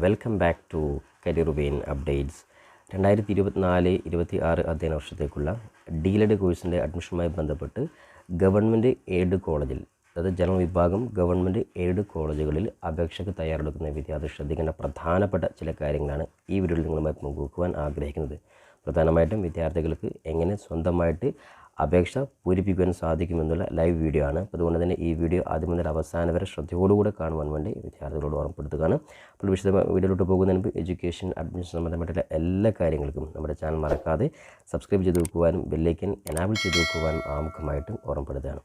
Welcome back to career vein updates. 2024-26 അധ്യയന വർഷത്തേക്കുള്ള ഡീലഡ് കോഴ്സിൻ്റെ അഡ്മിഷനുമായി ബന്ധപ്പെട്ട് ഗവൺമെൻറ് എയ്ഡ് കോളേജിൽ, അതായത് ജനറൽ വിഭാഗം ഗവൺമെൻറ് എയ്ഡ് കോളേജുകളിൽ അപേക്ഷയ്ക്ക് തയ്യാറെടുക്കുന്ന വിദ്യാർത്ഥി ശ്രദ്ധിക്കേണ്ട പ്രധാനപ്പെട്ട ചില കാര്യങ്ങളാണ് ഈ വീഡിയോയിൽ നിങ്ങളുമായി പങ്കുവെക്കുവാൻ ആഗ്രഹിക്കുന്നത്. പ്രധാനമായിട്ടും വിദ്യാർത്ഥികൾക്ക് എങ്ങനെ സ്വന്തമായിട്ട് അപേക്ഷ പൂരിപ്പിക്കുവാൻ സാധിക്കുമെന്നുള്ള ലൈവ് വീഡിയോ ആണ്. അപ്പോൾ അതുകൊണ്ട് തന്നെ ഈ വീഡിയോ ആദ്യം മുതൽ അവസാനം വരെ ശ്രദ്ധയോടുകൂടെ കാണുവാൻ വേണ്ടി വിദ്യാർത്ഥികളോട് ഓർമ്മപ്പെടുത്തുകയാണ്. അപ്പോൾ വിശദമായ വീഡിയോയിലോട്ട് പോകുന്നതിന് മുമ്പ് എഡ്യൂക്കേഷൻ, അഡ്മിഷൻ സംബന്ധമായിട്ടുള്ള എല്ലാ കാര്യങ്ങൾക്കും നമ്മുടെ ചാനൽ മറക്കാതെ സബ്സ്ക്രൈബ് ചെയ്ത് വെക്കുവാനും ബെല്ലൈക്കൻ എനാബിൾ ചെയ്ത് വെക്കുവാനും ആമുഖമായിട്ടും ഓർമ്മപ്പെടുത്തുകയാണ്.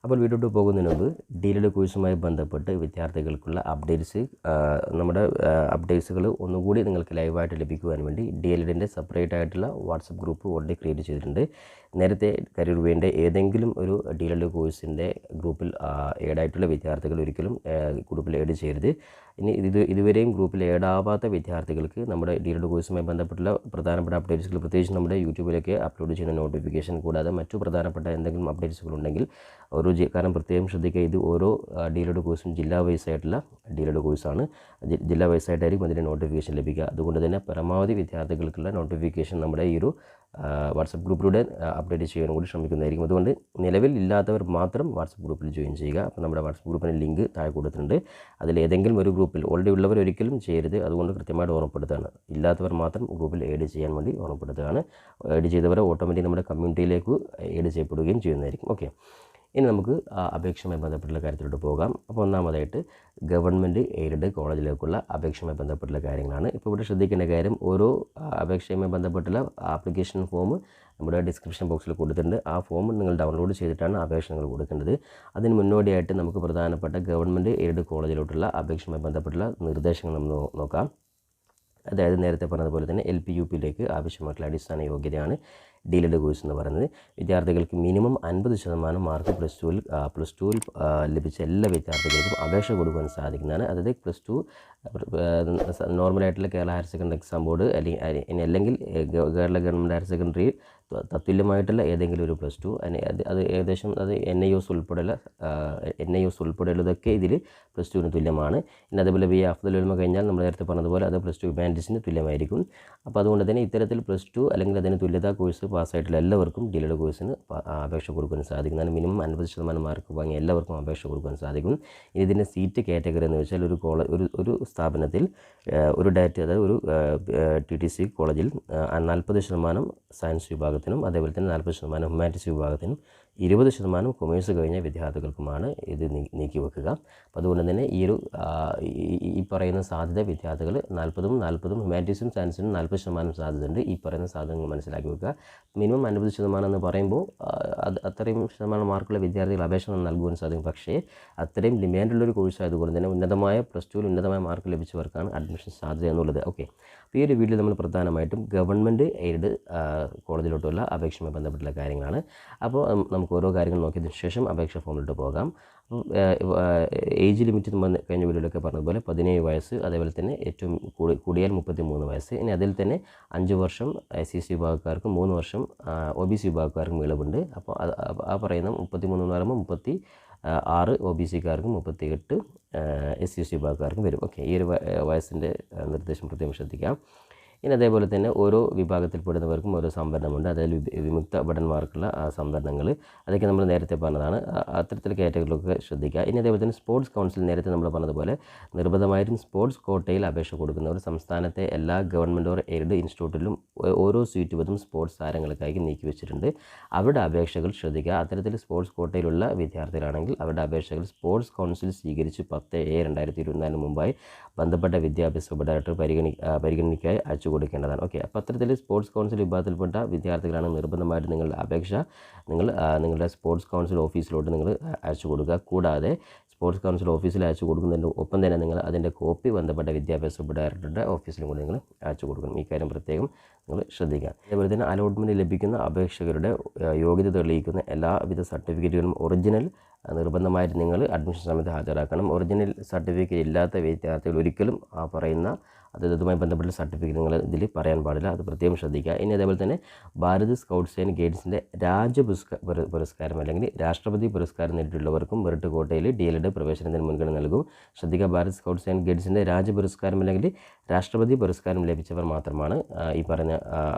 അപ്പോൾ വീഡിയോട്ട് പോകുന്നതിന് മുമ്പ് ഡീലഡ് കോഴ്സുമായി ബന്ധപ്പെട്ട് വിദ്യാർത്ഥികൾക്കുള്ള നമ്മുടെ അപ്ഡേറ്റ്സുകൾ ഒന്നുകൂടി നിങ്ങൾക്ക് ലൈവായിട്ട് ലഭിക്കുവാൻ വേണ്ടി DLEDൻ്റെ സെപ്പറേറ്റ് ആയിട്ടുള്ള വാട്സപ്പ് ഗ്രൂപ്പ് ഓൾറെഡി ക്രിയേറ്റ് ചെയ്തിട്ടുണ്ട്. നേരത്തെ കരിയർ വേണ്ട ഏതെങ്കിലും ഒരു ഡീലഡ് കോഴ്സിൻ്റെ ഗ്രൂപ്പിൽ ഏഡായിട്ടുള്ള വിദ്യാർത്ഥികൾ ഒരിക്കലും ഗ്രൂപ്പിൽ ഏഡ് ചെയ്യരുത്. ഇനി ഇതുവരെയും ഗ്രൂപ്പിൽ ഏഡാവാത്ത വിദ്യാർത്ഥികൾക്ക് നമ്മുടെ ഡീലഡ് കോഴ്സുമായി ബന്ധപ്പെട്ടുള്ള പ്രധാനപ്പെട്ട അപ്ഡേറ്റ്സുകൾ, പ്രത്യേകിച്ച് നമ്മുടെ യൂട്യൂബിലേക്ക് അപ്ലോഡ് ചെയ്യുന്ന നോട്ടിഫിക്കേഷൻ കൂടാതെ മറ്റു പ്രധാനപ്പെട്ട എന്തെങ്കിലും അപ്ഡേറ്റ്സുകൾ ഉണ്ടെങ്കിൽ കാരണം പ്രത്യേകം ശ്രദ്ധിക്കുക, ഇത് ഓരോ ഡീലഡ് കോഴ്സും ജില്ലാ വൈസായിട്ടുള്ള ഡീലഡ് കോഴ്സാണ്. ജില്ലാ വൈസായിട്ടായിരിക്കും അതിൻ്റെ നോട്ടിഫിക്കേഷൻ ലഭിക്കുക. അതുകൊണ്ട് തന്നെ പരമാവധി വിദ്യാർത്ഥികൾക്കുള്ള നോട്ടിഫിക്കേഷൻ നമ്മുടെ ഈ ഒരു വാട്സപ്പ് ഗ്രൂപ്പിലൂടെ അപ്ഡേറ്റ് ചെയ്യാനും കൂടി ശ്രമിക്കുന്നതായിരിക്കും. അതുകൊണ്ട് നിലവിൽ ഇല്ലാത്തവർ മാത്രം വാട്സപ്പ് ഗ്രൂപ്പിൽ ജോയിൻ ചെയ്യുക. അപ്പോൾ നമ്മുടെ വാട്സപ്പ് ഗ്രൂപ്പിന് ലിങ്ക് താഴെ കൊടുത്തിട്ടുണ്ട്. അതിൽ ഏതെങ്കിലും ഒരു ഗ്രൂപ്പിൽ ഓൾറെഡി ഉള്ളവർ ഒരിക്കലും ചെയ്യരുത്. അതുകൊണ്ട് കൃത്യമായിട്ട് ഓർമ്മപ്പെടുത്തുകയാണ്. ഇല്ലാത്തവർ മാത്രം ഗ്രൂപ്പിൽ ഏഡ് ചെയ്യാൻ വേണ്ടി ഓർമ്മപ്പെടുത്തുകയാണ്. ഏഡ് ചെയ്തവരെ ഓട്ടോമാറ്റിക് നമ്മുടെ കമ്മ്യൂണിറ്റിയിലേക്ക് ഏഡ് ചെയ്യപ്പെടുകയും ചെയ്യുന്നതായിരിക്കും. ഓക്കെ, ഇനി നമുക്ക് അപേക്ഷയുമായി ബന്ധപ്പെട്ടുള്ള കാര്യത്തിലോട്ട് പോകാം. അപ്പോൾ ഒന്നാമതായിട്ട് ഗവൺമെൻറ് എയ്ഡഡ് കോളേജിലേക്കുള്ള അപേക്ഷയുമായി ബന്ധപ്പെട്ടുള്ള കാര്യങ്ങളാണ്. ഇപ്പോൾ ഇവിടെ ശ്രദ്ധിക്കേണ്ട കാര്യം, ഓരോ അപേക്ഷയുമായി ബന്ധപ്പെട്ടുള്ള ആപ്ലിക്കേഷൻ ഫോം നമ്മുടെ ഡിസ്ക്രിപ്ഷൻ ബോക്സിൽ കൊടുത്തിട്ടുണ്ട്. ആ ഫോം നിങ്ങൾ ഡൗൺലോഡ് ചെയ്തിട്ടാണ് അപേക്ഷ നിങ്ങൾ കൊടുക്കേണ്ടത്. അതിന് മുന്നോടിയായിട്ട് നമുക്ക് പ്രധാനപ്പെട്ട ഗവൺമെൻറ് എയ്ഡഡ് കോളേജിലോട്ടുള്ള അപേക്ഷയുമായി ബന്ധപ്പെട്ടുള്ള നിർദ്ദേശങ്ങൾ നമ്മൾ നോക്കാം. അതായത് നേരത്തെ പറഞ്ഞതുപോലെ തന്നെ LP UPയിലേക്ക് ആവശ്യമായിട്ടുള്ള അടിസ്ഥാന യോഗ്യതയാണ് ഡീലഡ് കോഴ്സ് എന്ന് പറയുന്നത്. വിദ്യാർത്ഥികൾക്ക് മിനിമം 50% മാർക്ക് പ്ലസ് ടുവിൽ ലഭിച്ച എല്ലാ വിദ്യാർത്ഥികൾക്കും അപേക്ഷ കൊടുക്കുവാൻ സാധിക്കുന്നതാണ്. അതായത് പ്ലസ് ടു നോർമലായിട്ടുള്ള Kerala higher secondary exam board അല്ലെങ്കിൽ കേരള ഗവൺമെൻറ് ഹയർ സെക്കൻഡറി തത്തുല്യമായിട്ടുള്ള ഏതെങ്കിലും ഒരു പ്ലസ് ടു, അത് ഏകദേശം അത് NIOS ഉൾപ്പെടെയുള്ളതൊക്കെ ഇതിൽ പ്ലസ് ടുവിന് തുല്യമാണ്. പിന്നെ അതേപോലെ BA അഫ്ദൽ ഉലമ കഴിഞ്ഞാൽ നമ്മൾ നേരത്തെ പറഞ്ഞതുപോലെ അത് പ്ലസ് ടു ഹ്യൂമാനിറ്റീസിന് തുല്യമായിരിക്കും. അപ്പോൾ അതുകൊണ്ട് തന്നെ ഇത്തരത്തിൽ പ്ലസ് ടു അല്ലെങ്കിൽ അതിന് തുല്യതാ കോഴ്സ് പാസ്സായിട്ടുള്ള എല്ലാവർക്കും ഡീലഡ് കോഴ്സിന് അപേക്ഷ കൊടുക്കാൻ സാധിക്കുന്നതാണ്. മിനിമം 50% മാർക്ക് വാങ്ങിയ എല്ലാവർക്കും അപേക്ഷ കൊടുക്കാൻ സാധിക്കും. ഇനി ഇതിൻ്റെ സീറ്റ് കാറ്റഗറി എന്ന് വെച്ചാൽ ഒരു സ്ഥാപനത്തിൽ ഒരു അതായത് ഒരു TTC കോളേജിൽ 40% സയൻസ് വിഭാഗത്തിനും അതേപോലെ തന്നെ 40% ഹ്യൂമാനിറ്റീസ് വിഭാഗത്തിനും 20% കൊമേഴ്സ് കഴിഞ്ഞ വിദ്യാർത്ഥികൾക്കുമാണ് ഇത് നീക്കി വെക്കുക. അപ്പോൾ അതുകൊണ്ട് തന്നെ ഈ പറയുന്ന സാധ്യത വിദ്യാർത്ഥികൾ 40 ഹ്യൂമാനിറ്റീസും സയൻസിനും 40% സാധ്യതയുണ്ട്. ഈ പറയുന്ന സാധ്യതകൾ മനസ്സിലാക്കി വെക്കുക. മിനിമം 50% എന്ന് പറയുമ്പോൾ അത്രയും ശതമാനം മാർക്കുള്ള വിദ്യാർത്ഥികൾ അപേക്ഷ നൽകുവാൻ സാധിക്കും. പക്ഷേ അത്രയും ഡിമാൻഡുള്ളൊരു കോഴ്സ് ആയതുകൊണ്ട് തന്നെ ഉന്നതമായ പ്ലസ് ടുവിൽ ഉന്നതമായ മാർക്ക് ലഭിച്ചവർക്കാണ് അഡ്മിഷൻ സാധ്യത എന്നുള്ളത്. ഓക്കെ, അപ്പോൾ ഈ ഒരു വീഡിയോ നമ്മൾ പ്രധാനമായിട്ടും ഗവൺമെൻറ് എയ്ഡ് കോളേജിലോട്ടുള്ള അപേക്ഷയുമായി ബന്ധപ്പെട്ടുള്ള കാര്യങ്ങളാണ്. അപ്പോൾ നമുക്ക് ഓരോ കാര്യങ്ങൾ നോക്കിയതിന് ശേഷം അപേക്ഷ ഫോമിലോട്ട് പോകാം. ഏജ് ലിമിറ്റ് നമ്മൾ കഴിഞ്ഞ വീഡിയോയിലൊക്കെ പറഞ്ഞതുപോലെ 17 വയസ്സ്, അതേപോലെ തന്നെ ഏറ്റവും കൂടിയാൽ 33 വയസ്സ്. ഇനി അതിൽ തന്നെ 5 വർഷം SC വിഭാഗക്കാർക്കും 3 വർഷം OBC വിഭാഗക്കാർക്കും ഇളവുണ്ട്. അപ്പോൾ ആ പറയുന്ന 33 എന്ന് പറയുമ്പോൾ 36 OBCക്കാർക്കും 38 SC വിഭാഗക്കാർക്കും വരും. ഓക്കെ, ഈ ഒരു വയസ്സിൻ്റെ നിർദ്ദേശം പ്രത്യേകം ശ്രദ്ധിക്കാം. ഇനി അതേപോലെ തന്നെ ഓരോ വിഭാഗത്തിൽപ്പെടുന്നവർക്കും ഓരോ സംവരണമുണ്ട്. അതായത് വിമുക്ത ഭടന്മാർക്കുള്ള സംവരണങ്ങൾ, അതൊക്കെ നമ്മൾ നേരത്തെ പറഞ്ഞതാണ്. അത്തരത്തിൽ കാറ്റഗറികളൊക്കെ ശ്രദ്ധിക്കുക. ഇനി അതേപോലെ തന്നെ സ്പോർട്സ് കൗൺസിൽ നേരത്തെ നമ്മൾ പറഞ്ഞതുപോലെ നിർബന്ധമായിട്ടും സ്പോർട്സ് കോട്ടയിൽ അപേക്ഷ കൊടുക്കുന്നവർ സംസ്ഥാനത്തെ എല്ലാ ഗവൺമെൻറ് ഓർ എയ്ഡ് ഇൻസ്റ്റിറ്റ്യൂട്ടിലും ഓരോ സീറ്റ് വീതം സ്പോർട്സ് താരങ്ങൾക്കായി നീക്കി വെച്ചിട്ടുണ്ട്. അവരുടെ അപേക്ഷകൾ ശ്രദ്ധിക്കുക. അത്തരത്തിൽ സ്പോർട്സ് കോട്ടയിലുള്ള വിദ്യാർത്ഥികളാണെങ്കിൽ അവരുടെ അപേക്ഷകൾ സ്പോർട്സ് കൗൺസിൽ സ്വീകരിച്ച് 10/7/2024 മുമ്പായി ബന്ധപ്പെട്ട വിദ്യാഭ്യാസ ഡയറക്ടർ പരിഗണനയ്ക്കായി അയച്ചു കൊടുക്കേണ്ടതാണ്. ഓക്കെ, അപ്പോൾ അത്തരത്തിൽ സ്പോർട്സ് കൗൺസിൽ വിഭാഗത്തിൽപ്പെട്ട വിദ്യാർത്ഥികളാണ് നിർബന്ധമായിട്ട് നിങ്ങളുടെ അപേക്ഷ നിങ്ങളുടെ സ്പോർട്സ് കൗൺസിൽ ഓഫീസിലോട്ട് നിങ്ങൾ അയച്ചു കൊടുക്കുക. കൂടാതെ സ്പോർട്സ് കൗൺസിൽ ഓഫീസിൽ അയച്ചു കൊടുക്കുന്നതിൻ്റെ ഒപ്പം തന്നെ നിങ്ങൾ അതിൻ്റെ കോപ്പി ബന്ധപ്പെട്ട വിദ്യാഭ്യാസ ഡയറക്ടറുടെ ഓഫീസിലും കൂടി നിങ്ങൾ അയച്ചു കൊടുക്കണം. ഈ കാര്യം പ്രത്യേകം നിങ്ങൾ ശ്രദ്ധിക്കുക. അതേപോലെ തന്നെ അലോട്ട്മെൻറ്റ് ലഭിക്കുന്ന അപേക്ഷകരുടെ യോഗ്യത തെളിയിക്കുന്ന എല്ലാവിധ സർട്ടിഫിക്കറ്റുകളും ഒറിജിനൽ നിർബന്ധമായിട്ട് നിങ്ങൾ അഡ്മിഷൻ സമയത്ത് ഹാജരാക്കണം. ഒറിജിനൽ സർട്ടിഫിക്കറ്റ് ഇല്ലാത്ത വിദ്യാർത്ഥികൾ ഒരിക്കലും ആ പറയുന്ന അതുമായി ബന്ധപ്പെട്ട സർട്ടിഫിക്കറ്റ് നിങ്ങൾ ഇതിൽ പറയാൻ പാടില്ല, അത് പ്രത്യേകം ശ്രദ്ധിക്കുക. ഇനി അതേപോലെ തന്നെ ഭാരത് സ്കൗട്ട്സ് ആൻഡ് ഗൈഡ്സിൻ്റെ പുരസ്കാരം അല്ലെങ്കിൽ രാഷ്ട്രപതി പുരസ്കാരം നേടിയിട്ടുള്ളവർക്കും മെറിറ്റ് കോട്ടയിൽ DLED പ്രവേശനത്തിന് മുൻഗണന നൽകും. ശ്രദ്ധിക്കുക, ഭാരത് സ്കൗട്ട്സ് ആൻഡ് ഗൈഡ്സിൻ്റെ പുരസ്കാരം അല്ലെങ്കിൽ രാഷ്ട്രപതി പുരസ്കാരം ലഭിച്ചവർ മാത്രമാണ് ഈ പറഞ്ഞ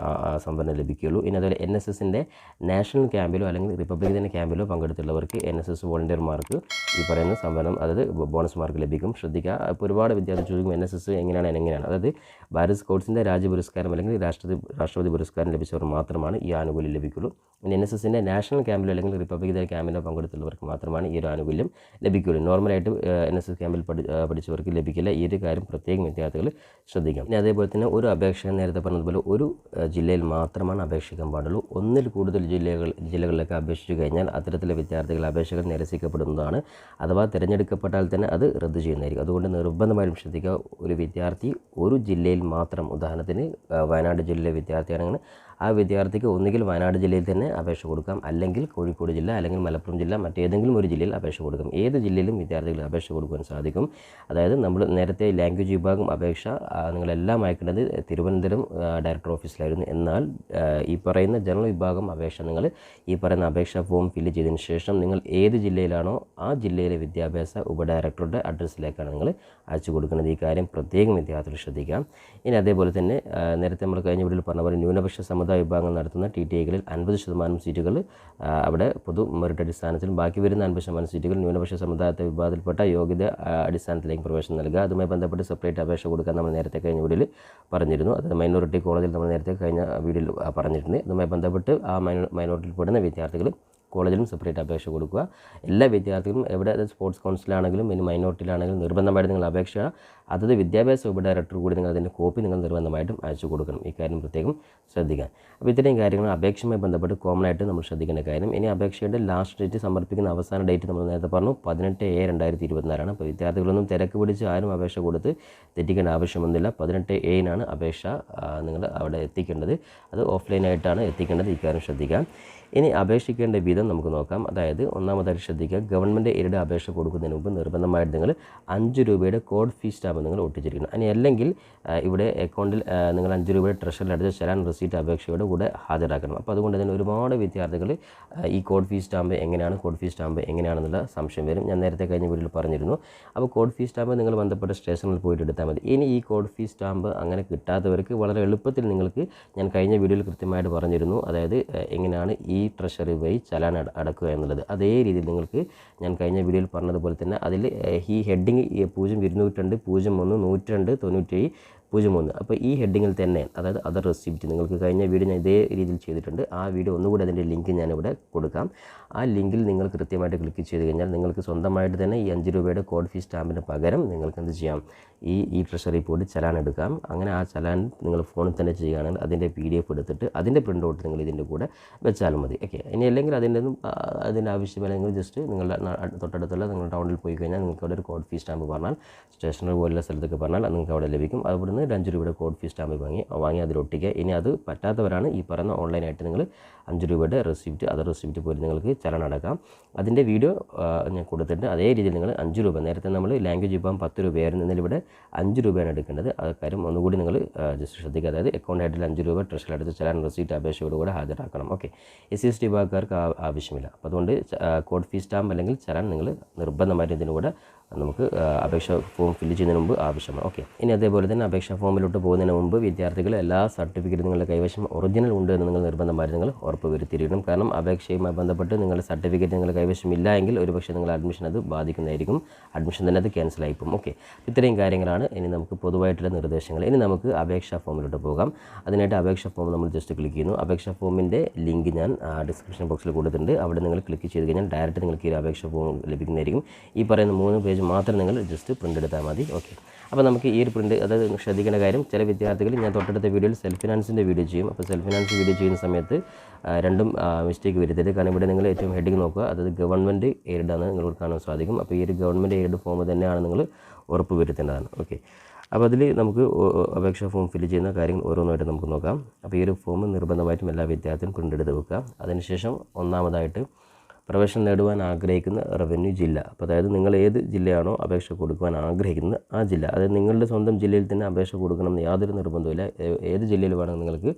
സംവരണം ലഭിക്കുകയുള്ളൂ. ഇനി അതുപോലെ NSSൻ്റെ നാഷണൽ ക്യാമ്പിലോ അല്ലെങ്കിൽ റിപ്പബ്ലിക് ദിന ക്യാമ്പിലോ പങ്കെടുത്തുള്ളവർക്ക് NSS വോളണ്ടിയർമാർക്ക് ഈ പറയുന്ന സംവരണം, അതായത് ബോണസ് മാർക്ക് ലഭിക്കും. ശ്രദ്ധിക്കുക, ഇപ്പോൾ ഒരുപാട് വിദ്യാർത്ഥി ചോദിക്കും NSS എങ്ങനെയാണ്, അതായത് ഭാരത് സ്കൗട്ട്സിൻ്റെ പുരസ്കാരം അല്ലെങ്കിൽ രാഷ്ട്രപതി പുരസ്കാരം ലഭിച്ചവർ മാത്രമാണ് ഈ ആനുകൂല്യം ലഭിക്കുള്ളൂ. ഇനി NSSൻ്റെ നാഷണൽ ക്യാമ്പിലോ അല്ലെങ്കിൽ റിപ്പബ്ലിക് ദിന ക്യാമ്പിലോ പങ്കെടുത്തുള്ളവർക്ക് മാത്രമാണ് ഈ ഒരു ആനുകൂല്യം ലഭിക്കുകയുള്ളൂ. നോർമലായിട്ട് NSS ക്യാമ്പിൽ പഠിച്ചവർക്ക് ലഭിക്കില്ല. ഈ ഒരു കാര്യം പ്രത്യേകം വിദ്യാർത്ഥികൾ ശ്രദ്ധിക്കാം. ഇനി അതേപോലെ തന്നെ ഒരു അപേക്ഷകൻ നേരത്തെ പറഞ്ഞതുപോലെ ഒരു ജില്ലയിൽ മാത്രമാണ് അപേക്ഷിക്കാൻ പാടുള്ളൂ. ഒന്നിൽ കൂടുതൽ ജില്ലകളിലേക്ക് അപേക്ഷിച്ചു കഴിഞ്ഞാൽ അത്തരത്തിലെ വിദ്യാർത്ഥികൾ അപേക്ഷകൾ നിരസിക്കപ്പെടുന്നതാണ്. അഥവാ തിരഞ്ഞെടുക്കപ്പെട്ടാൽ തന്നെ അത് റദ്ദ് ചെയ്യുന്നതായിരിക്കും. അതുകൊണ്ട് നിർബന്ധമായും ശ്രദ്ധിക്കുക, ഒരു വിദ്യാർത്ഥി ഒരു ജില്ലയിൽ മാത്രം, ഉദാഹരണത്തിന് വയനാട് ജില്ലയിലെ വിദ്യാർത്ഥിയാണെങ്കിൽ ആ വിദ്യാർത്ഥിക്ക് ഒന്നുകിൽ വയനാട് ജില്ലയിൽ തന്നെ അപേക്ഷ കൊടുക്കാം, അല്ലെങ്കിൽ കോഴിക്കോട് ജില്ല അല്ലെങ്കിൽ മലപ്പുറം ജില്ല, മറ്റേതെങ്കിലും ഒരു ജില്ലയിൽ അപേക്ഷ കൊടുക്കാം. ഏത് ജില്ലയിലും വിദ്യാർത്ഥികൾ അപേക്ഷ കൊടുക്കാൻ സാധിക്കും. അതായത് നമ്മൾ നേരത്തെ ലാംഗ്വേജ് വിഭാഗം അപേക്ഷ നിങ്ങളെല്ലാം അയക്കേണ്ടത് തിരുവനന്തപുരം ഡയറക്ടർ ഓഫീസിലായിരുന്നു. എന്നാൽ ഈ പറയുന്ന ജനറൽ വിഭാഗം അപേക്ഷ നിങ്ങൾ ഈ പറയുന്ന അപേക്ഷാ ഫോം ഫില്ല് ചെയ്തതിന് ശേഷം നിങ്ങൾ ഏത് ജില്ലയിലാണോ ആ ജില്ലയിലെ വിദ്യാഭ്യാസ ഉപഡയറക്ടറുടെ അഡ്രസ്സിലേക്കാണ് നിങ്ങൾ അയച്ചു കൊടുക്കുന്നത്. ഈ കാര്യം പ്രത്യേകം വിദ്യാർത്ഥികൾ ശ്രദ്ധിക്കാം. ഇനി അതേപോലെ തന്നെ നേരത്തെ നമ്മൾ കഴിഞ്ഞ വീഡിയോയിൽ പറഞ്ഞ പോലെ ന്യൂനപക്ഷ സമുദായ വിഭാഗം നടത്തുന്ന TTIകളിൽ 50% സീറ്റുകൾ അവിടെ പൊതു മെറിറ്റ് അടിസ്ഥാനത്തിലും ബാക്കി വരുന്ന 50% സീറ്റുകൾ ന്യൂനപക്ഷ സമുദായത്തെ വിഭാഗത്തിൽപ്പെട്ട യോഗ്യത അടിസ്ഥാനത്തിലേക്ക് പ്രവേശനം നൽകുക. അതുമായി ബന്ധപ്പെട്ട് സെപ്പറേറ്റ് അപേക്ഷ കൊടുക്കാൻ നമ്മൾ നേരത്തെ കഴിഞ്ഞ വീഡിയോയിൽ പറഞ്ഞിരുന്നു. അത് മൈനോറിറ്റി കോളേജിൽ നമ്മൾ നേരത്തെ കഴിഞ്ഞ വീഡിയോയിൽ പറഞ്ഞിട്ടുണ്ട്. അതുമായി ബന്ധപ്പെട്ട് ആ മൈനോറിറ്റിയിൽ പെടുന്ന വിദ്യാർത്ഥികൾ കോളേജിലും സെപ്പറേറ്റ് അപേക്ഷ കൊടുക്കുക. എല്ലാ വിദ്യാർത്ഥികളും എവിടെ സ്പോർട്സ് കൗൺസിലാണെങ്കിലും ഇനി മൈനോറിറ്റിയിലാണെങ്കിലും നിർബന്ധമായിട്ട് നിങ്ങൾ അപേക്ഷ അതത് വിദ്യാഭ്യാസ ഉപഡയറക്ടർ കൂടി നിങ്ങൾ അതിൻ്റെ കോപ്പി നിങ്ങൾ നിർബന്ധമായിട്ടും അയച്ചു കൊടുക്കണം. ഈ കാര്യം പ്രത്യേകം ശ്രദ്ധിക്കാൻ. അപ്പോൾ ഇത്രയും കാര്യങ്ങൾ അപേക്ഷയുമായി ബന്ധപ്പെട്ട് കോമൺ ആയിട്ട് നമ്മൾ ശ്രദ്ധിക്കേണ്ട കാര്യം. ഇനി അപേക്ഷയുടെ ലാസ്റ്റ് ഡേറ്റ് സമർപ്പിക്കുന്ന അവസാന ഡേറ്റ് നമ്മൾ നേരത്തെ പറഞ്ഞു 18/7/2024. അപ്പോൾ വിദ്യാർത്ഥികളൊന്നും തിരക്ക് പിടിച്ച് ആരും അപേക്ഷ കൊടുത്ത് തെറ്റിക്കേണ്ട ആവശ്യമൊന്നുമില്ല. 18/7 അപേക്ഷ നിങ്ങൾ അവിടെ എത്തിക്കേണ്ടത്. അത് ഓഫ്ലൈനായിട്ടാണ് എത്തിക്കേണ്ടത്. ഇക്കാര്യം ശ്രദ്ധിക്കാം. ഇനി അപേക്ഷിക്കേണ്ട വിധം നമുക്ക് നോക്കാം. അതായത് ഒന്നാമതായിട്ട് ശ്രദ്ധിക്കുക, ഗവൺമെൻറ് എയ്ഡ് അപേക്ഷ കൊടുക്കുന്നതിന് മുമ്പ് നിർബന്ധമായിട്ട് നിങ്ങൾ 5 രൂപയുടെ കോഡ് ഫീസ് സ്റ്റാമ്പ് നിങ്ങൾ ഒട്ടിച്ചിരിക്കണം. ഇനി അല്ലെങ്കിൽ ഇവിടെ അക്കൗണ്ടിൽ നിങ്ങൾ 5 രൂപയുടെ ട്രഷറിൽ അടച്ച ചലാൻ റെസീറ്റ് അപേക്ഷയുടെ കൂടെ ഹാജരാക്കണം. അപ്പോൾ അതുകൊണ്ട് തന്നെ ഒരുപാട് വിദ്യാർത്ഥികൾ ഈ കോഡ് ഫീസ് സ്റ്റാമ്പ് എങ്ങനെയാണെന്നുള്ള സംശയം വരും. ഞാൻ നേരത്തെ കഴിഞ്ഞ വീഡിയോയിൽ പറഞ്ഞിരുന്നു. അപ്പോൾ കോഡ് ഫീസ് സ്റ്റാമ്പ് നിങ്ങൾ ബന്ധപ്പെട്ട സ്റ്റേഷനിൽ പോയിട്ട് എടുത്താൽ മതി. ഇനി ഈ കോഡ് ഫീസ് സ്റ്റാമ്പ് അങ്ങനെ കിട്ടാത്തവർക്ക് വളരെ എളുപ്പത്തിൽ നിങ്ങൾക്ക് ഞാൻ കഴിഞ്ഞ വീഡിയോയിൽ കൃത്യമായിട്ട് പറഞ്ഞിരുന്നു. അതായത് എങ്ങനെയാണ് ഈ ട്രഷറി വഴി ചലാൻ അടക്കുക എന്നുള്ളത്. അതേ രീതിയിൽ നിങ്ങൾക്ക് ഞാൻ കഴിഞ്ഞ വീഡിയോയിൽ പറഞ്ഞതുപോലെ തന്നെ അതിൽ ഈ ഹെഡിങ് 0202 01 102 97 01. അപ്പോൾ ഈ ഹെഡിങ്ങിൽ തന്നെ അതായത് അതർ റെസിപ്റ്റ് നിങ്ങൾക്ക് കഴിഞ്ഞ വീഡിയോ ഞാൻ ഇതേ രീതിയിൽ ചെയ്തിട്ടുണ്ട്. ആ വീഡിയോ ഒന്നുകൂടി അതിൻ്റെ ലിങ്ക് ഞാനിവിടെ കൊടുക്കാം. ആ ലിങ്കിൽ നിങ്ങൾ കൃത്യമായിട്ട് ക്ലിക്ക് ചെയ്ത് കഴിഞ്ഞാൽ നിങ്ങൾക്ക് സ്വന്തമായിട്ട് തന്നെ ഈ 5 രൂപയുടെ കോഡ് ഫീസ് സ്റ്റാമ്പിന് പകരം നിങ്ങൾക്ക് എന്ത് ചെയ്യാം, ഈ ട്രഷറി പോയിട്ട് ചലാൻ എടുക്കാം. അങ്ങനെ ആ ചലാൻ നിങ്ങൾ ഫോണിൽ തന്നെ ചെയ്യുകയാണെങ്കിൽ അതിൻ്റെ PDF എടുത്തിട്ട് അതിൻ്റെ പ്രിൻ്റ് ഔട്ട് നിങ്ങൾ ഇതിൻ്റെ കൂടെ വെച്ചാലും മതി. ഓക്കെ. ഇനി അല്ലെങ്കിൽ അതിൻ്റെ ആവശ്യമില്ല. നിങ്ങൾ ജസ്റ്റ് നിങ്ങളുടെ തൊട്ടടുത്തുള്ള നിങ്ങൾ ടൗണിൽ പോയി കഴിഞ്ഞാൽ നിങ്ങൾക്ക് അവിടെ ഒരു കോഡ് ഫീസ് സ്റ്റാമ്പ് പറഞ്ഞാൽ സ്റ്റേഷനറി പോലുള്ള സ്ഥലത്തൊക്കെ പറഞ്ഞാൽ നിങ്ങൾക്ക് അവിടെ ലഭിക്കും. അതുപോലെ 5 രൂപയുടെ കോഡ് ഫീസ് സ്റ്റാമ്പ് വാങ്ങി അതിൽ ഒട്ടിക്കുക. ഇനി അത് പറ്റാത്തവരാണ് ഈ പറയുന്ന ഓൺലൈനായിട്ട് നിങ്ങൾ 5 രൂപയുടെ റെസിപ്റ്റ് അതർ റെസിപ്റ്റ് പോയി നിങ്ങൾക്ക് ചലൻ അടക്കാം. അതിൻ്റെ വീഡിയോ ഞാൻ കൊടുത്തിട്ട് അതേ രീതിയിൽ നിങ്ങൾ 5 രൂപ നേരത്തെ നമ്മൾ ലാംഗ്വേജ് ഇപ്പം 10 രൂപയായിരുന്നു, എന്നാൽ ഇവിടെ 5 രൂപയാണ് എടുക്കേണ്ടത്. ആ കാര്യം ഒന്നുകൂടി നിങ്ങൾ ജസ്റ്റ് ശ്രദ്ധിക്കുക. അതായത് അക്കൗണ്ട് ആയിട്ട് 5 രൂപ ട്രഷറിൽ അടുത്ത് ചലാൻ റെസിപ്റ്റ് അപേക്ഷയോട് കൂടെ ഹാജരാക്കണം. ഓക്കെ. SC/ST വിഭാഗക്കാർക്ക് ആവശ്യമില്ല. അപ്പോൾ അതുകൊണ്ട് കോഡ് ഫീസ് സ്റ്റാമ്പ് അല്ലെങ്കിൽ ചലാൻ നിങ്ങൾ നിർബന്ധമായിട്ട് ഇതിന് കൂടെ നമുക്ക് അപേക്ഷ ഫോം ഫില്ല് ചെയ്യുന്നതിന് മുമ്പ് ആവശ്യമാണ്. ഓക്കെ. ഇനി അതേപോലെ തന്നെ അപേക്ഷാ ഫോമിലോട്ട് പോകുന്നതിന് മുമ്പ് വിദ്യാർത്ഥികൾ എല്ലാ സർട്ടിഫിക്കറ്റും നിങ്ങളുടെ കൈവശം ഒറിജിനൽ ഉണ്ട് എന്ന് നിങ്ങൾ നിർബന്ധമായിട്ട് നിങ്ങൾ ഉറപ്പ് വരുത്തിയിരിക്കണം. കാരണം അപേക്ഷയുമായി ബന്ധപ്പെട്ട് നിങ്ങളുടെ സർട്ടിഫിക്കറ്റ് നിങ്ങളുടെ കൈവശം ഇല്ല എങ്കിൽ ഒരുപക്ഷെ നിങ്ങൾ അഡ്മിഷൻ അത് ബാധിക്കുന്നതായിരിക്കും. അഡ്മിഷൻ തന്നെ അത് ക്യാൻസൽ ആയിപ്പോകും. ഓക്കെ. ഇത്രയും കാര്യങ്ങളാണ് ഇനി നമുക്ക് പൊതുവായിട്ടുള്ള നിർദ്ദേശങ്ങൾ. ഇനി നമുക്ക് അപേക്ഷാ ഫോമിലോട്ട് പോകാം. അതിനായിട്ട് അപേക്ഷാ ഫോം നമ്മൾ ജസ്റ്റ് ക്ലിക്ക് ചെയ്യുന്നു. അപേക്ഷാ ഫോമിൻ്റെ ലിങ്ക് ഞാൻ ഡിസ്ക്രിപ്ഷൻ ബോക്സിൽ കൊടുത്തിട്ടുണ്ട്. അവിടെ നിങ്ങൾ ക്ലിക്ക് ചെയ്ത് കഴിഞ്ഞാൽ ഡയറക്റ്റ് നിങ്ങൾക്ക് ഈ അപേക്ഷാ ഫോം ലഭിക്കുന്നതായിരിക്കും. ഈ പറയുന്ന 3 പേജ് മാത്രം നിങ്ങൾ ജസ്റ്റ് പ്രിൻ്റ് എടുത്താൽ മതി. ഓക്കെ. അപ്പോൾ നമുക്ക് ഈ ഒരു പ്രിൻ്റ് അതായത് ശ്രദ്ധിക്കേണ്ട കാര്യം, ചില വിദ്യാർത്ഥികൾ ഞാൻ തൊട്ടടുത്ത വീഡിയോയിൽ സെൽഫ് ഫിനാൻസിൻ്റെ വീഡിയോ ചെയ്യും. അപ്പോൾ സെൽഫ് ഫിനാൻസ് വീഡിയോ ചെയ്യുന്ന സമയത്ത് രണ്ടും മിസ്റ്റേക്ക് വരുത്തരുത്. കാരണം ഇവിടെ നിങ്ങൾ ഏറ്റവും ഹെഡിങ് നോക്കുക, അതായത് ഗവൺമെൻറ് എയ്ഡ് ആണ് നിങ്ങൾക്ക് കാണാൻ സാധിക്കും. അപ്പോൾ ഈ ഒരു ഗവൺമെൻറ് എയ്ഡ് ഫോം തന്നെയാണ് നിങ്ങൾ ഉറപ്പ് വരുത്തേണ്ടതാണ്. ഓക്കെ. അപ്പോൾ അതിൽ നമുക്ക് അപേക്ഷാ ഫോം ഫില്ല് ചെയ്യുന്ന കാര്യങ്ങൾ ഓരോന്നായിട്ട് നമുക്ക് നോക്കാം. അപ്പോൾ ഈ ഒരു ഫോം നിർബന്ധമായിട്ടും എല്ലാ വിദ്യാർത്ഥികളും പ്രിൻ്റ് എടുത്ത് വെക്കുക. അതിനുശേഷം ഒന്നാമതായിട്ട് പ്രവേശനം നേടുവാൻ ആഗ്രഹിക്കുന്ന റവന്യൂ ജില്ല. അപ്പോൾ അതായത് നിങ്ങൾ ഏത് ജില്ലയാണോ അപേക്ഷ കൊടുക്കുവാൻ ആഗ്രഹിക്കുന്നത് ആ ജില്ല, അതായത് നിങ്ങളുടെ സ്വന്തം ജില്ലയിൽ തന്നെ അപേക്ഷ കൊടുക്കണമെന്ന് യാതൊരു നിർബന്ധമില്ല. ഏത് ജില്ലയിൽ വേണമെങ്കിൽ നിങ്ങൾക്ക്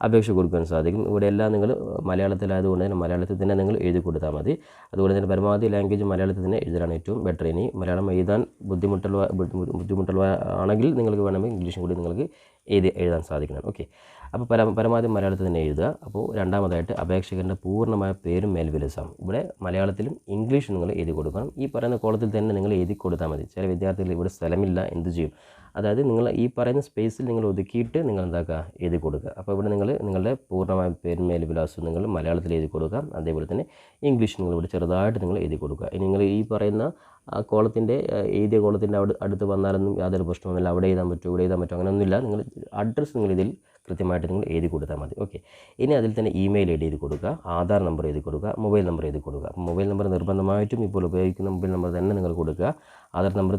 അപേക്ഷ കൊടുക്കാൻ സാധിക്കും. ഇവിടെ എല്ലാം നിങ്ങൾ മലയാളത്തിലായതുകൊണ്ട് തന്നെ മലയാളത്തിൽ തന്നെ നിങ്ങൾ എഴുതി കൊടുത്താൽ മതി. അതുകൊണ്ട് തന്നെ പരമാവധി ലാംഗ്വേജ് മലയാളത്തിൽ തന്നെ എഴുതലാണ് ഏറ്റവും ബെറ്റർ. ഇനി മലയാളം എഴുതാൻ ബുദ്ധിമുട്ടുള്ള ആണെങ്കിൽ നിങ്ങൾക്ക് വേണമെങ്കിൽ ഇംഗ്ലീഷും കൂടി നിങ്ങൾക്ക് എഴുതാൻ സാധിക്കണം. ഓക്കെ, അപ്പോൾ പരമാവധി മലയാളത്തിൽ തന്നെ എഴുതുക. അപ്പോൾ രണ്ടാമതായിട്ട് അപേക്ഷകൻ്റെ പൂർണ്ണമായ പേരും മേൽവിലാസവും ഇവിടെ മലയാളത്തിലും ഇംഗ്ലീഷും നിങ്ങൾ എഴുതി കൊടുക്കണം. ഈ പറയുന്ന കോളത്തിൽ തന്നെ നിങ്ങൾ എഴുതി കൊടുത്താൽ മതി. ചില വിദ്യാർത്ഥികൾ ഇവിടെ സ്ഥലമില്ല, എന്ത് ചെയ്യും? അതായത് നിങ്ങൾ ഈ പറയുന്ന സ്പേസിൽ നിങ്ങൾ ഒതുക്കിയിട്ട് നിങ്ങൾ എന്താക്കുക, എഴുതി കൊടുക്കുക. അപ്പോൾ ഇവിടെ നിങ്ങളുടെ പൂർണ്ണമായ പേരും മേൽവിലാസവും നിങ്ങൾ മലയാളത്തിൽ എഴുതി കൊടുക്കുക. അതേപോലെ തന്നെ ഇംഗ്ലീഷ് നിങ്ങൾ ഇവിടെ ചെറുതായിട്ട് നിങ്ങൾ എഴുതി കൊടുക്കുക. ഇനി നിങ്ങൾ ഈ പറയുന്ന ആ കോളത്തിൻ്റെ എഴുതിയ കോളത്തിൻ്റെ അടുത്ത് വന്നാലൊന്നും യാതൊരു പ്രശ്നമൊന്നുമില്ല. അവിടെ എഴുതാൻ പറ്റുമോ, ഇവിടെ എഴുതാൻ പറ്റുമോ, അങ്ങനെയൊന്നുമില്ല. നിങ്ങൾ അഡ്രസ്സ് നിങ്ങൾ ഇതിൽ കൃത്യമായിട്ട് നിങ്ങൾ എഴുതി കൊടുത്താൽ മതി. ഓക്കെ, ഇനി അതിൽ തന്നെ ഇമെയിൽ ഐ ഡി എഴുതി കൊടുക്കുക, ആധാർ നമ്പർ എഴുതി കൊടുക്കുക, മൊബൈൽ നമ്പർ എഴുതി കൊടുക്കുക. അപ്പോൾ മൊബൈൽ നമ്പർ നിർബന്ധമായിട്ടും ഇപ്പോൾ ഉപയോഗിക്കുന്ന മൊബൈൽ നമ്പർ തന്നെ നിങ്ങൾ കൊടുക്കുക. ആധാർ നമ്പർ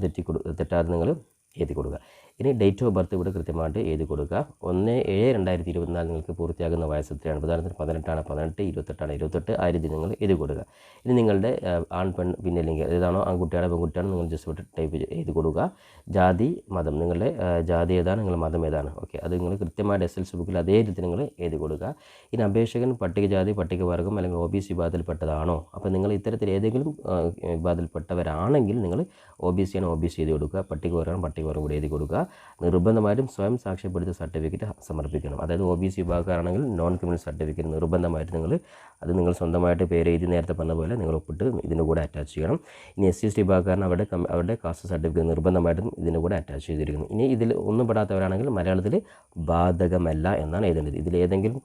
തെറ്റാതെ നിങ്ങൾ എഴുതി കൊടുക്കുക. ഇനി ഡേറ്റ് ഓഫ് ബർത്ത് ഇവിടെ കൃത്യമായിട്ട് എഴുതി കൊടുക്കുക. 1/7/2024 നിങ്ങൾക്ക് പൂർത്തിയാകുന്ന വയസ്സ് എത്രയാണ്? ഉദാഹരണത്തിന് 18 18, 28 28 ആ രീതി നിങ്ങൾ എഴുതി കൊടുക്കുക. ഇനി നിങ്ങളുടെ ആൺ പെൺ പിന്നെ അല്ലെങ്കിൽ ഏതാണോ ആൺകുട്ടിയാണോ പെൺകുട്ടിയാണോ നിങ്ങൾ ജസ്റ്റ് ഇവിടെ ടൈപ്പ് എഴുതി കൊടുക്കുക. ജാതി മതം, നിങ്ങളുടെ ജാതി ഏതാണ്, നിങ്ങളുടെ മതം ഏതാണ്? ഓക്കെ, അത് നിങ്ങൾ കൃത്യമായിട്ട് SLC ബുക്കിൽ അതേ രീതി നിങ്ങൾ എഴുതി കൊടുക്കുക. ഇനി അപേക്ഷകൻ പട്ടികജാതി പട്ടികവർഗം അല്ലെങ്കിൽ OBC വിഭാഗത്തിൽപ്പെട്ടതാണോ? അപ്പോൾ നിങ്ങൾ ഇത്തരത്തിൽ ഏതെങ്കിലും വിഭാഗത്തിൽപ്പെട്ടവരാണെങ്കിൽ നിങ്ങൾ OBC ആണ് OBC എഴുതി കൊടുക്കുക, പട്ടികവർഗം പട്ടികവർഗം കൂടി എഴുതി കൊടുക്കുക. നിർബന്ധമായിട്ടും സ്വയം സാക്ഷ്യപ്പെടുത്തിയ സർട്ടിഫിക്കറ്റ് സമർപ്പിക്കണം. അതായത് OBC വിഭാഗക്കാരാണെങ്കിൽ നോൺ ക്രിമിനൽ സർട്ടിഫിക്കറ്റ് നിർബന്ധമായിട്ട് നിങ്ങൾ സ്വന്തമായിട്ട് പേര് എഴുതി നേരത്തെ പറഞ്ഞ പോലെ നിങ്ങൾ ഒപ്പിട്ട് ഇതിൻ്റെ കൂടെ അറ്റാച്ച് ചെയ്യണം. ഇനി SC/ST വിഭാഗക്കാരൻ അവരുടെ കാസ്റ്റ് സർട്ടിഫിക്കറ്റ് നിർബന്ധമായിട്ടും ഇതിൻ്റെ കൂടെ അറ്റാച്ച് ചെയ്തിരിക്കുന്നു. ഇനി ഇതിൽ ഒന്നും പെടാത്തവരാണെങ്കിൽ മലയാളത്തിൽ ബാധകമല്ല എന്നാണ് എഴുതേണ്ടത്. ഇതിലേതെങ്കിലും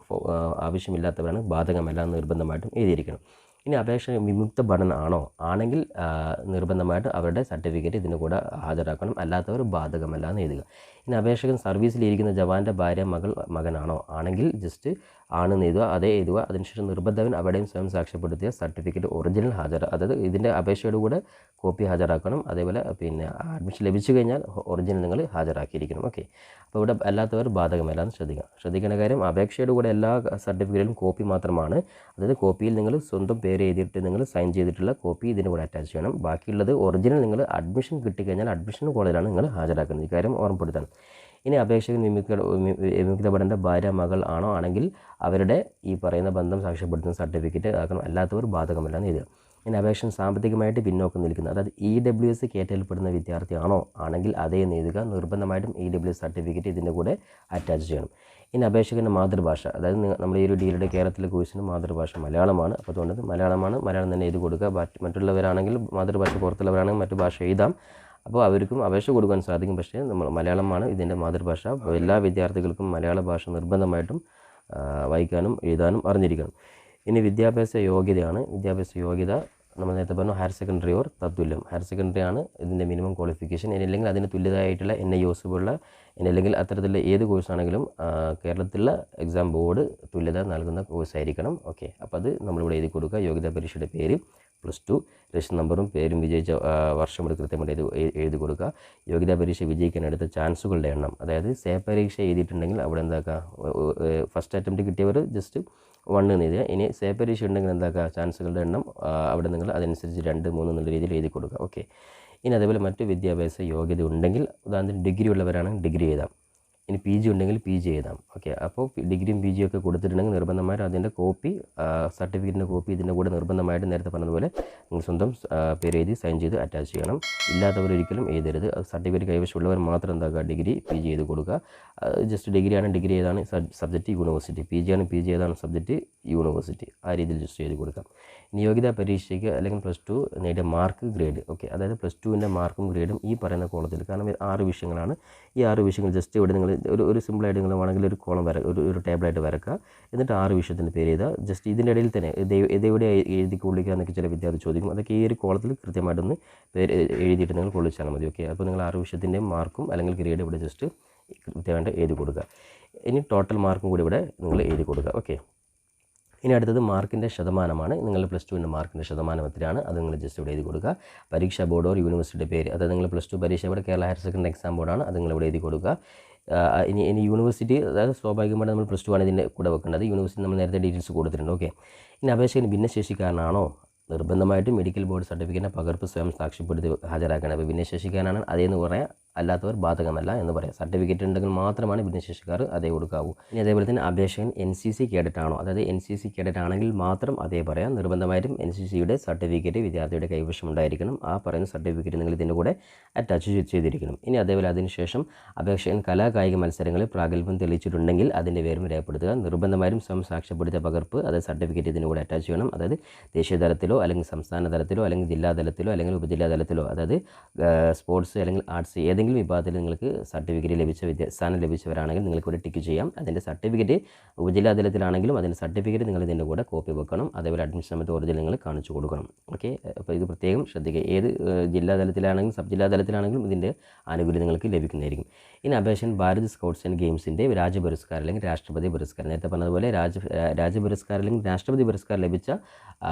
ആവശ്യമില്ലാത്തവരാണ് ബാധകമല്ല എന്ന് നിർബന്ധമായിട്ടും എഴുതിയിരിക്കണം. ഇനി അപേക്ഷ വിമുക്ത ഭടൻ ആണെങ്കിൽ നിർബന്ധമായിട്ട് അവരുടെ സർട്ടിഫിക്കറ്റ് ഇതിൻ്റെ കൂടെ ഹാജരാക്കണം. അല്ലാത്തവർ ബാധകമല്ല എന്ന് എഴുതുക. ഇനി അപേക്ഷകൻ സർവീസിലിരിക്കുന്ന ജവാൻ്റെ ഭാര്യ മകനാണോ ആണെങ്കിൽ ജസ്റ്റ് ആണെന്ന് എഴുതുക, അതേ എഴുതുക. അതിനുശേഷം നിർബന്ധവൻ അവിടെയും സ്വയം സാക്ഷ്യപ്പെടുത്തിയ സർട്ടിഫിക്കറ്റ് ഒറിജിനൽ അതായത് ഇതിൻ്റെ അപേക്ഷയുടെ കൂടെ കോപ്പി ഹാജരാക്കണം. അതേപോലെ പിന്നെ അഡ്മിഷൻ ലഭിച്ചു കഴിഞ്ഞാൽ ഒറിജിനൽ നിങ്ങൾ ഹാജരാക്കിയിരിക്കണം. ഓക്കെ, അപ്പോൾ ഇവിടെ അല്ലാത്തവർ ബാധകമല്ല എന്ന് ശ്രദ്ധിക്കേണ്ട കാര്യം അപേക്ഷയുടെ കൂടെ എല്ലാ സർട്ടിഫിക്കറ്റിലും കോപ്പി മാത്രമാണ്. അതായത് കോപ്പിയിൽ നിങ്ങൾ സ്വന്തം പേര് എഴുതിയിട്ട് നിങ്ങൾ സൈൻ ചെയ്തിട്ടുള്ള കോപ്പി ഇതിൻ്റെ കൂടെ അറ്റാച്ച് ചെയ്യണം. ബാക്കിയുള്ളത് ഒറിജിനൽ നിങ്ങൾ അഡ്മിഷൻ കിട്ടിക്കഴിഞ്ഞാൽ അഡ്മിഷൻ കോളേജിലാണ് നിങ്ങൾ ഹാജരാക്കുന്നത്. ഈ കാര്യം ഓർമ്മപ്പെടുത്തണം. ഇനി അപേക്ഷകൻ വിമുക്ത ഭടൻ്റെ ഭാര്യ മകൾ ആണെങ്കിൽ അവരുടെ ഈ പറയുന്ന ബന്ധം സാക്ഷ്യപ്പെടുത്തുന്ന സർട്ടിഫിക്കറ്റ് ആക്കണം. അല്ലാത്തവർ ബാധകമല്ല എന്ന് എഴുതുക. ഇനി അപേക്ഷകൻ സാമ്പത്തികമായിട്ട് പിന്നോക്കം നിൽക്കുന്നത്, അതായത് EWS കേറ്റയിൽപ്പെടുന്ന വിദ്യാർത്ഥി ആണെങ്കിൽ അതേ എന്ന് എഴുതുക. നിർബന്ധമായിട്ടും EWS സർട്ടിഫിക്കറ്റ് ഇതിൻ്റെ കൂടെ അറ്റാച്ച് ചെയ്യണം. ഇനി അപേക്ഷകൻ്റെ മാതൃഭാഷ, അതായത് നമ്മൾ ഈ ഒരു DLED കേരളത്തിലെ കോഴ്സിന് മാതൃഭാഷ മലയാളമാണ്. അപ്പോൾ അതുകൊണ്ട് മലയാളം തന്നെ എഴുതി കൊടുക്കുക. മറ്റുള്ളവരാണെങ്കിൽ മാതൃഭാഷ പുറത്തുള്ളവരാണെങ്കിൽ മറ്റു ഭാഷ എഴുതാം. അപ്പോൾ അവർക്കും അപേക്ഷ കൊടുക്കാൻ സാധിക്കും. പക്ഷേ മലയാളമാണ് ഇതിൻ്റെ മാതൃഭാഷ. എല്ലാ വിദ്യാർത്ഥികൾക്കും മലയാള ഭാഷ നിർബന്ധമായിട്ടും വായിക്കാനും എഴുതാനും അറിഞ്ഞിരിക്കണം. ഇനി വിദ്യാഭ്യാസ യോഗ്യത നമ്മൾ നേരത്തെ പറഞ്ഞു ഹയർ സെക്കൻഡറി ഓർ തത്തുല്യം. ഹയർ സെക്കൻഡറി ആണ് ഇതിൻ്റെ മിനിമം ക്വാളിഫിക്കേഷൻ. ഇനി അല്ലെങ്കിൽ അതിന് തുല്യതായിട്ടുള്ള NIOS പോലുള്ള അല്ലെങ്കിൽ അത്തരത്തിലുള്ള ഏത് കോഴ്സാണെങ്കിലും കേരളത്തിലുള്ള എക്സാം ബോർഡ് തുല്യത നൽകുന്ന കോഴ്സായിരിക്കണം. ഓക്കെ, അപ്പോൾ അത് നമ്മളിവിടെ എഴുതി കൊടുക്കുക. യോഗ്യതാ പരീക്ഷയുടെ പേര്, +2 രജിസ്റ്റർ നമ്പറും പേരും വിജയിച്ച വർഷം കൂടി കൃത്യമായിട്ട് എഴുതി കൊടുക്കുക. യോഗ്യതാ പരീക്ഷ വിജയിക്കാൻ എടുത്ത ചാൻസുകളുടെ എണ്ണം, അതായത് സേ പരീക്ഷ എഴുതിയിട്ടുണ്ടെങ്കിൽ അവിടെ എന്താക്കുക, ഫസ്റ്റ് അറ്റംപ്റ്റ് കിട്ടിയവർ ജസ്റ്റ് 1 എന്ന് എഴുതുക. ഇനി സേ പരീക്ഷ ഉണ്ടെങ്കിൽ എന്താക്കുക, ചാൻസുകളുടെ എണ്ണം അവിടെ നിങ്ങൾ അതനുസരിച്ച് 2, 3 എന്നുള്ള രീതിയിൽ എഴുതി കൊടുക്കുക. ഓക്കെ, ഇനി അതേപോലെ മറ്റ് വിദ്യാഭ്യാസ യോഗ്യത ഉണ്ടെങ്കിൽ ഉദാഹരണത്തിന് ഡിഗ്രി ഉള്ളവരാണെങ്കിൽ ഡിഗ്രി എഴുതാം. ഇനി PG ഉണ്ടെങ്കിൽ PG എഴുതാം. ഓക്കെ, അപ്പോൾ ഡിഗ്രിയും PG ഒക്കെ കൊടുത്തിട്ടുണ്ടെങ്കിൽ നിർബന്ധമായിട്ട് അതിൻ്റെ കോപ്പി, സർട്ടിഫിക്കറ്റിൻ്റെ കോപ്പി ഇതിൻ്റെ കൂടെ നിർബന്ധമായിട്ട് നേരത്തെ പറഞ്ഞതുപോലെ നിങ്ങൾ സ്വന്തം പേര് എഴുതി സൈൻ ചെയ്ത് അറ്റാച്ച് ചെയ്യണം. ഇല്ലാത്തവരൊരിക്കലും എഴുതരുത്. സർട്ടിഫിക്കറ്റ് കൈവശമുള്ളവർ മാത്രം എന്താക്കുക, ഡിഗ്രി PG ചെയ്ത് കൊടുക്കുക. ജസ്റ്റ് ഡിഗ്രിയാണ് ഡിഗ്രി ഏതാണ് സബ്ജക്റ്റ് യൂണിവേഴ്സിറ്റി, PG ആണ് PG ഏതാണ് സബ്ജക്റ്റ് യൂണിവേഴ്സിറ്റി, ആ രീതിയിൽ ജസ്റ്റ് ചെയ്ത് കൊടുക്കാം. നിയോഗ്യതാ പരീക്ഷയ്ക്ക് അല്ലെങ്കിൽ +2 നേടിയ മാർക്ക് ഗ്രേഡ്. ഓക്കെ, അതായത് +2ൻ്റെ മാർക്കും ഗ്രേഡും ഈ പറയുന്ന കോളത്തിൽ, കാരണം 6 വിഷയങ്ങളാണ്. ഈ 6 വിഷയങ്ങൾ ജസ്റ്റ് ഇവിടെ നിങ്ങൾ ഒരു സിമ്പിളായിട്ട് നിങ്ങൾ വേണമെങ്കിൽ ഒരു കോളം ഒരു ടേബിളായിട്ട് വരക്കുക. എന്നിട്ട് 6 വിഷയത്തിൻ്റെ പേര് എഴുതുക. ജസ്റ്റ് ഇതിൻ്റെ ഇടയിൽ തന്നെ ഇതെവിടെ എഴുതി കൊള്ളിക്കുക എന്നൊക്കെ ചില വിദ്യാർത്ഥി ചോദിക്കും. അതൊക്കെ ഈ ഒരു കോളത്തിൽ കൃത്യമായിട്ടൊന്ന് പേര് എഴുതിയിട്ട് നിങ്ങൾ കൊള്ളിച്ചാൽ മതി. ഓക്കെ, അപ്പോൾ നിങ്ങൾ 6 വിഷയത്തിൻ്റെയും മാർക്കും അല്ലെങ്കിൽ ഗ്രേഡ് ഇവിടെ ജസ്റ്റ് കൃത്യമായിട്ട് എഴുതി കൊടുക്കുക. ഇനി ടോട്ടൽ മാർക്കും കൂടി ഇവിടെ നിങ്ങൾ എഴുതി കൊടുക്കുക. ഓക്കെ, ഇനി അടുത്തത് മാർക്കിൻ്റെ ശതമാനമാണ്. നിങ്ങൾ +2ൻ്റെ മാർക്കിൻ്റെ ശതമാനം എത്രയാണ് അത് നിങ്ങൾ ജസ്റ്റ് ഇവിടെ എഴുതി കൊടുക്കുക. പരീക്ഷാ ബോർഡ് ഓർ യൂണിവേഴ്സിറ്റിയുടെ പേര്, അതായത് നിങ്ങൾ +2 പരീക്ഷ ഇവിടെ കേരള ഹയർ സെക്കൻഡറി എക്സാം ബോർഡാണ്, അത് നിങ്ങൾ ഇവിടെ എഴുതി കൊടുക്കുക. ഇനി യൂണിവേഴ്സിറ്റി, അതായത് സ്വാഭാവികമായിട്ട് നമ്മൾ +2 ആണ് ഇതിൻ്റെ കൂടെ വെക്കേണ്ടത്. യൂണിവേഴ്സിറ്റി നമ്മൾ നേരത്തെ ഡീറ്റെയിൽസ് കൊടുത്തിട്ടുണ്ട്. ഓക്കെ, ഇനി അപേക്ഷകന് ഭിന്നശേഷിക്കാരനാണോ നിർബന്ധമായിട്ടും മെഡിക്കൽ ബോർഡ് സർട്ടിഫിക്കറ്റിൻ്റെ പകർപ്പ് സ്വയം സാക്ഷ്യപ്പെടുത്തി ഹാജരാക്കണം. അപ്പോൾ ഭിന്നശേഷിക്കാരാണ് അതേന്ന് പറയാം, അല്ലാത്തവർ ബാധകമല്ല എന്ന് പറയാം. സർട്ടിഫിക്കറ്റ് ഉണ്ടെങ്കിൽ മാത്രമാണ് ഭിന്നശേഷിക്കാർ അതേ കൊടുക്കാവൂ. ഇനി അതേപോലെ തന്നെ അപേക്ഷകൻ NCC കേഡറ്റ് ആണോ, അതായത് NCC കേഡറ്റ് ആണെങ്കിൽ മാത്രം അതേ പറയാം. നിർബന്ധമായിട്ടും NCCയുടെ സർട്ടിഫിക്കറ്റ് വിദ്യാർത്ഥിയുടെ കൈവശം ഉണ്ടായിരിക്കണം. ആ പറയുന്ന സർട്ടിഫിക്കറ്റ് നിങ്ങൾ ഇതിൻ്റെ കൂടെ അറ്റാച്ച് ചെയ്തിരിക്കണം. ഇനി അതേപോലെ അതിനുശേഷം അപേക്ഷകൻ കലാകായിക മത്സരങ്ങളിൽ പ്രാഗൽഭ്യം തെളിയിച്ചിട്ടുണ്ടെങ്കിൽ അതിൻ്റെ പേരും രേഖപ്പെടുത്തുക. നിർബന്ധമായും സ്വയം സാക്ഷ്യപ്പെടുത്തിയ പകർപ്പ് അതായത് സർട്ടിഫിക്കറ്റ് ഇതിൻ്റെ കൂടെ അറ്റാച്ച് ചെയ്യണം. അതായത് ദേശീയ തലത്തിലോ അല്ലെങ്കിൽ സംസ്ഥാന തലത്തിലോ അല്ലെങ്കിൽ ജില്ലാ തലത്തിലോ അല്ലെങ്കിൽ ഉപജില്ലാ തലത്തിലോ, അതായത് സ്പോർട്സ് അല്ലെങ്കിൽ ആർട്സ് ഏതെങ്കിലും വിഭാഗത്തിൽ നിങ്ങൾക്ക് സർട്ടിഫിക്കറ്റ് ലഭിച്ച സ്ഥാനം ലഭിച്ചവരാണെങ്കിൽ നിങ്ങൾക്ക് ഇവിടെ ടിക്ക് ചെയ്യാം. അതിൻ്റെ സർട്ടിഫിക്കറ്റ് ഉപജില്ലാ തലത്തിലാണെങ്കിലും അതിൻ്റെ സർട്ടിഫിക്കറ്റ് നിങ്ങൾ ഇതിൻ്റെ കൂടെ കോപ്പി വെക്കണം. അതേപോലെ അഡ്മിഷൻ സമയത്ത് ഒറിജിനൽ നിങ്ങൾ കാണിച്ചു കൊടുക്കണം. ഓക്കെ, അപ്പോൾ ഇത് പ്രത്യേകം ശ്രദ്ധിക്കുക. ഏത് ജില്ലാ തലത്തിലാണെങ്കിലും സബ് ജില്ലാ തലത്തിലാണെങ്കിലും ഇതിൻ്റെ ആനുകൂല്യം നിങ്ങൾക്ക് ലഭിക്കുന്നതായിരിക്കും. ഇനി അപേക്ഷൻ ഭാരത് സ്കൗട്ട്സ് ആൻഡ് ഗെയിംസിൻ്റെ രാജ്യ പുരസ്കാരം അല്ലെങ്കിൽ രാഷ്ട്രപതി പുരസ്കാരം, നേരത്തെ പറഞ്ഞതുപോലെ രാജ്യ പുരസ്കാരം അല്ലെങ്കിൽ രാഷ്ട്രപതി പുരസ്കാരം ലഭിച്ച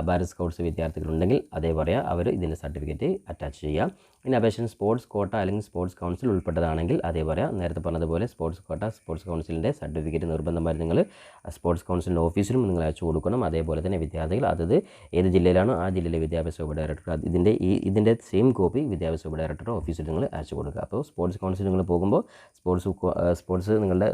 ഭാരത് സ്കൗട്ട്സ് വിദ്യാർത്ഥികളുണ്ടെങ്കിൽ അതേ പറയാം, അവർ ഇതിൻ്റെ സർട്ടിഫിക്കറ്റ് അറ്റാച്ച് ചെയ്യുക. ഇനി അപേക്ഷൻ സ്പോർട്സ് കോട്ട അല്ലെങ്കിൽ സ്പോർട്സ് കൗൺസിൽ ഉൾപ്പെട്ടതാണെങ്കിൽ അതേ പറയാം, നേരത്തെ പറഞ്ഞതുപോലെ സ്പോർട്സ് കോട്ട സ്പോർട്സ് കൗൺസിലിൻ്റെ സർട്ടിഫിക്കറ്റ് നിർബന്ധമായി നിങ്ങൾ സ്പോർട്സ് കൗൺസിലിൻ്റെ ഓഫീസിലും നിങ്ങൾ അയച്ചു കൊടുക്കണം. അതേപോലെ തന്നെ വിദ്യാർത്ഥികൾ അതത് ഏത് ജില്ലയിലാണോ ആ ജില്ലയിലെ വിദ്യാഭ്യാസ വകുപ്പ് ഡയറക്ടർ ഇതിൻ്റെ സെയിം കോപ്പി വിദ്യാഭ്യാസ വകുപ്പ് ഡയറക്ടറുടെ ഓഫീസിൽ നിങ്ങൾ അയച്ചു കൊടുക്കുക. അപ്പോൾ സ്പോർട്സ് കൗൺസിൽ നിങ്ങൾ പോകുമ്പോൾ സ്പോർട്സ് നിങ്ങളുടെ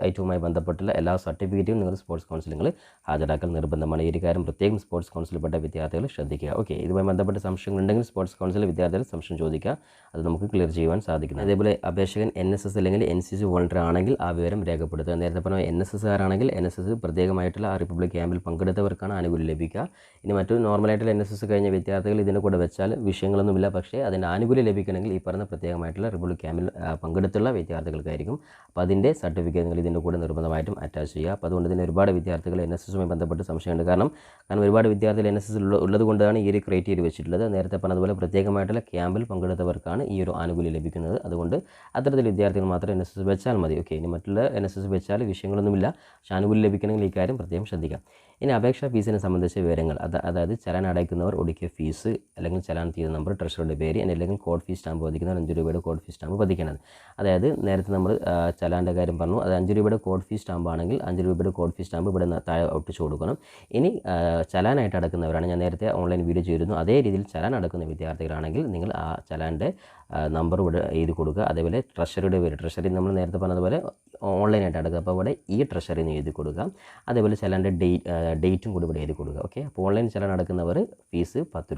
ഐറ്റവുമായി ബന്ധപ്പെട്ടുള്ള എല്ലാ സർട്ടിഫിക്കറ്റും നിങ്ങൾ സ്പോർട്സ് കൗൺസിൽ നിങ്ങൾ ഹാജരാക്കൽ നിർബന്ധമാണ്. ഈ ഒരു കാര്യം പ്രത്യേകം സ്പോർട്സ് കൗൺസിൽപ്പെട്ട വിദ്യാർത്ഥികൾ ശ്രദ്ധിക്കുക. ഓക്കെ, ഇതുമായി ബന്ധപ്പെട്ട സംശയങ്ങളുണ്ടെങ്കിൽ സ്പോർട്സ് കൗൺസിൽ വിദ്യാർത്ഥികൾ സംശയം ചോദിക്കുക, അത് നമുക്ക് ക്ലിയർ ചെയ്യുവാൻ സാധിക്കും. അതേപോലെ അപേക്ഷകൻ NSS അല്ലെങ്കിൽ NCC വോളണ്ടിയർ ആണെങ്കിൽ ആ വിവരം രേഖപ്പെടുത്തുക. നേരത്തെ പറഞ്ഞ NSS കാരാണെങ്കിൽ NSS പ്രത്യേകമായിട്ടുള്ള ആ റിപ്പബ്ലിക് ക്യാമ്പിൽ പങ്കെടുത്തവർക്കാണ് ആനുകൂല്യം ലഭിക്കുക. ഇനി മറ്റൊരു നോർമലായിട്ടുള്ള NSS കഴിഞ്ഞ വിദ്യാർത്ഥികൾ ഇതിൻ്റെ കൂടെ വെച്ചാൽ വിഷയങ്ങളൊന്നുമില്ല. പക്ഷേ അതിൻ്റെ ആനുകൂല്യം ലഭിക്കണമെങ്കിൽ ഈ പറഞ്ഞ പ്രത്യേകമായിട്ടുള്ള റിപ്പബ്ലിക് ക്യാമ്പിൽ പങ്കെടുത്തുള്ള വിദ്യാർത്ഥികൾക്കായിരിക്കും. അപ്പോൾ അതിൻ്റെ സർട്ടിഫിക്കറ്റ് നിങ്ങൾ ഇതിൻ്റെ കൂടെ നിർബന്ധമായിട്ടും അറ്റാച്ച് ചെയ്യുക. അപ്പോൾ അതുകൊണ്ട് തന്നെ ഒരുപാട് വിദ്യാർത്ഥികൾ NSSുമായി ബന്ധപ്പെട്ട് സംശയമുണ്ട്. കാരണം ഒരുപാട് വിദ്യാർത്ഥികൾ NSS ഉള്ളത് കൊണ്ടാണ് ഈ ഒരു ക്രൈറ്റീരിയ വെച്ചിട്ടുള്ളത്. നേരത്തെ പറഞ്ഞതുപോലെ പ്രത്യേകമായിട്ടുള്ള ക്യാമ്പിൽ പങ്കെടുത്തവർക്കാണ് ഈ ഒരു ആനുകൂല്യം ലഭിക്കുന്നത്. അതുകൊണ്ട് അത്തരത്തിൽ വിദ്യാർത്ഥികൾ മാത്രം NSS വെച്ചാൽ മതി. ഓക്കെ, ഇനി മറ്റുള്ള NSS വെച്ചാൽ വിഷയങ്ങളൊന്നുമില്ല. പക്ഷേ ആനുകൂല്യം ലഭിക്കണമെങ്കിൽ ഈ കാര്യം പ്രത്യേകം ശ്രദ്ധിക്കാം. ഇനി അപേക്ഷാ ഫീസിനെ സംബന്ധിച്ച വിവരങ്ങൾ, അതായത് ചലാൻ അടയ്ക്കുന്നവർ ഒടുക്കിയ ഫീസ് അല്ലെങ്കിൽ ചലാൻ തീയതി നമ്പർ, ട്രഷറിയുടെ പേര്, അല്ലെങ്കിൽ കോഡ് ഫീസ് സ്റ്റാമ്പ് പതിക്കുന്നവർ 5 രൂപയുടെ കോഡ് ഫീസ് സ്റ്റാമ്പ് പതിക്കുന്നത്. അതായത് നേരത്തെ നമ്മൾ ചലാൻ്റെ കാര്യം പറഞ്ഞു, അത് 5 രൂപയുടെ കോഡ് ഫീസ് സ്റ്റാമ്പ് ആണെങ്കിൽ 5 രൂപയുടെ കോഡ് ഫീസ് സ്റ്റാമ്പ് ഇവിടെ താഴെ ഒട്ടിച്ചു കൊടുക്കണം. ഇനി ചലാനായിട്ട് അടക്കുന്നവരാണ്, ഞാൻ നേരത്തെ ഓൺലൈൻ വീഡിയോ ചെയ്തിരുന്നു, അതേ രീതിയിൽ ചലാൻ അടക്കുന്ന വിദ്യാർത്ഥികളാണെങ്കിൽ നിങ്ങൾ ആ ചലാൻ്റെ നമ്പർ ഇവിടെ എഴുതി കൊടുക്കുക. അതേപോലെ ട്രഷറിയുടെ പേര്, ട്രഷറി നമ്മൾ നേരത്തെ പറഞ്ഞതുപോലെ ഓൺലൈനായിട്ട് അടക്കുക, അപ്പോൾ ഇവിടെ ഈ ട്രഷറി എന്ന് എഴുതി കൊടുക്കുക. അതേപോലെ ചലാൻ്റെ ഡേറ്റും കൂടി ഇവിടെ എഴുതി കൊടുക്കുക. ഓക്കെ, അപ്പോൾ ഓൺലൈൻ ചലാൻ അടക്കുന്നവർ ഫീസ് 5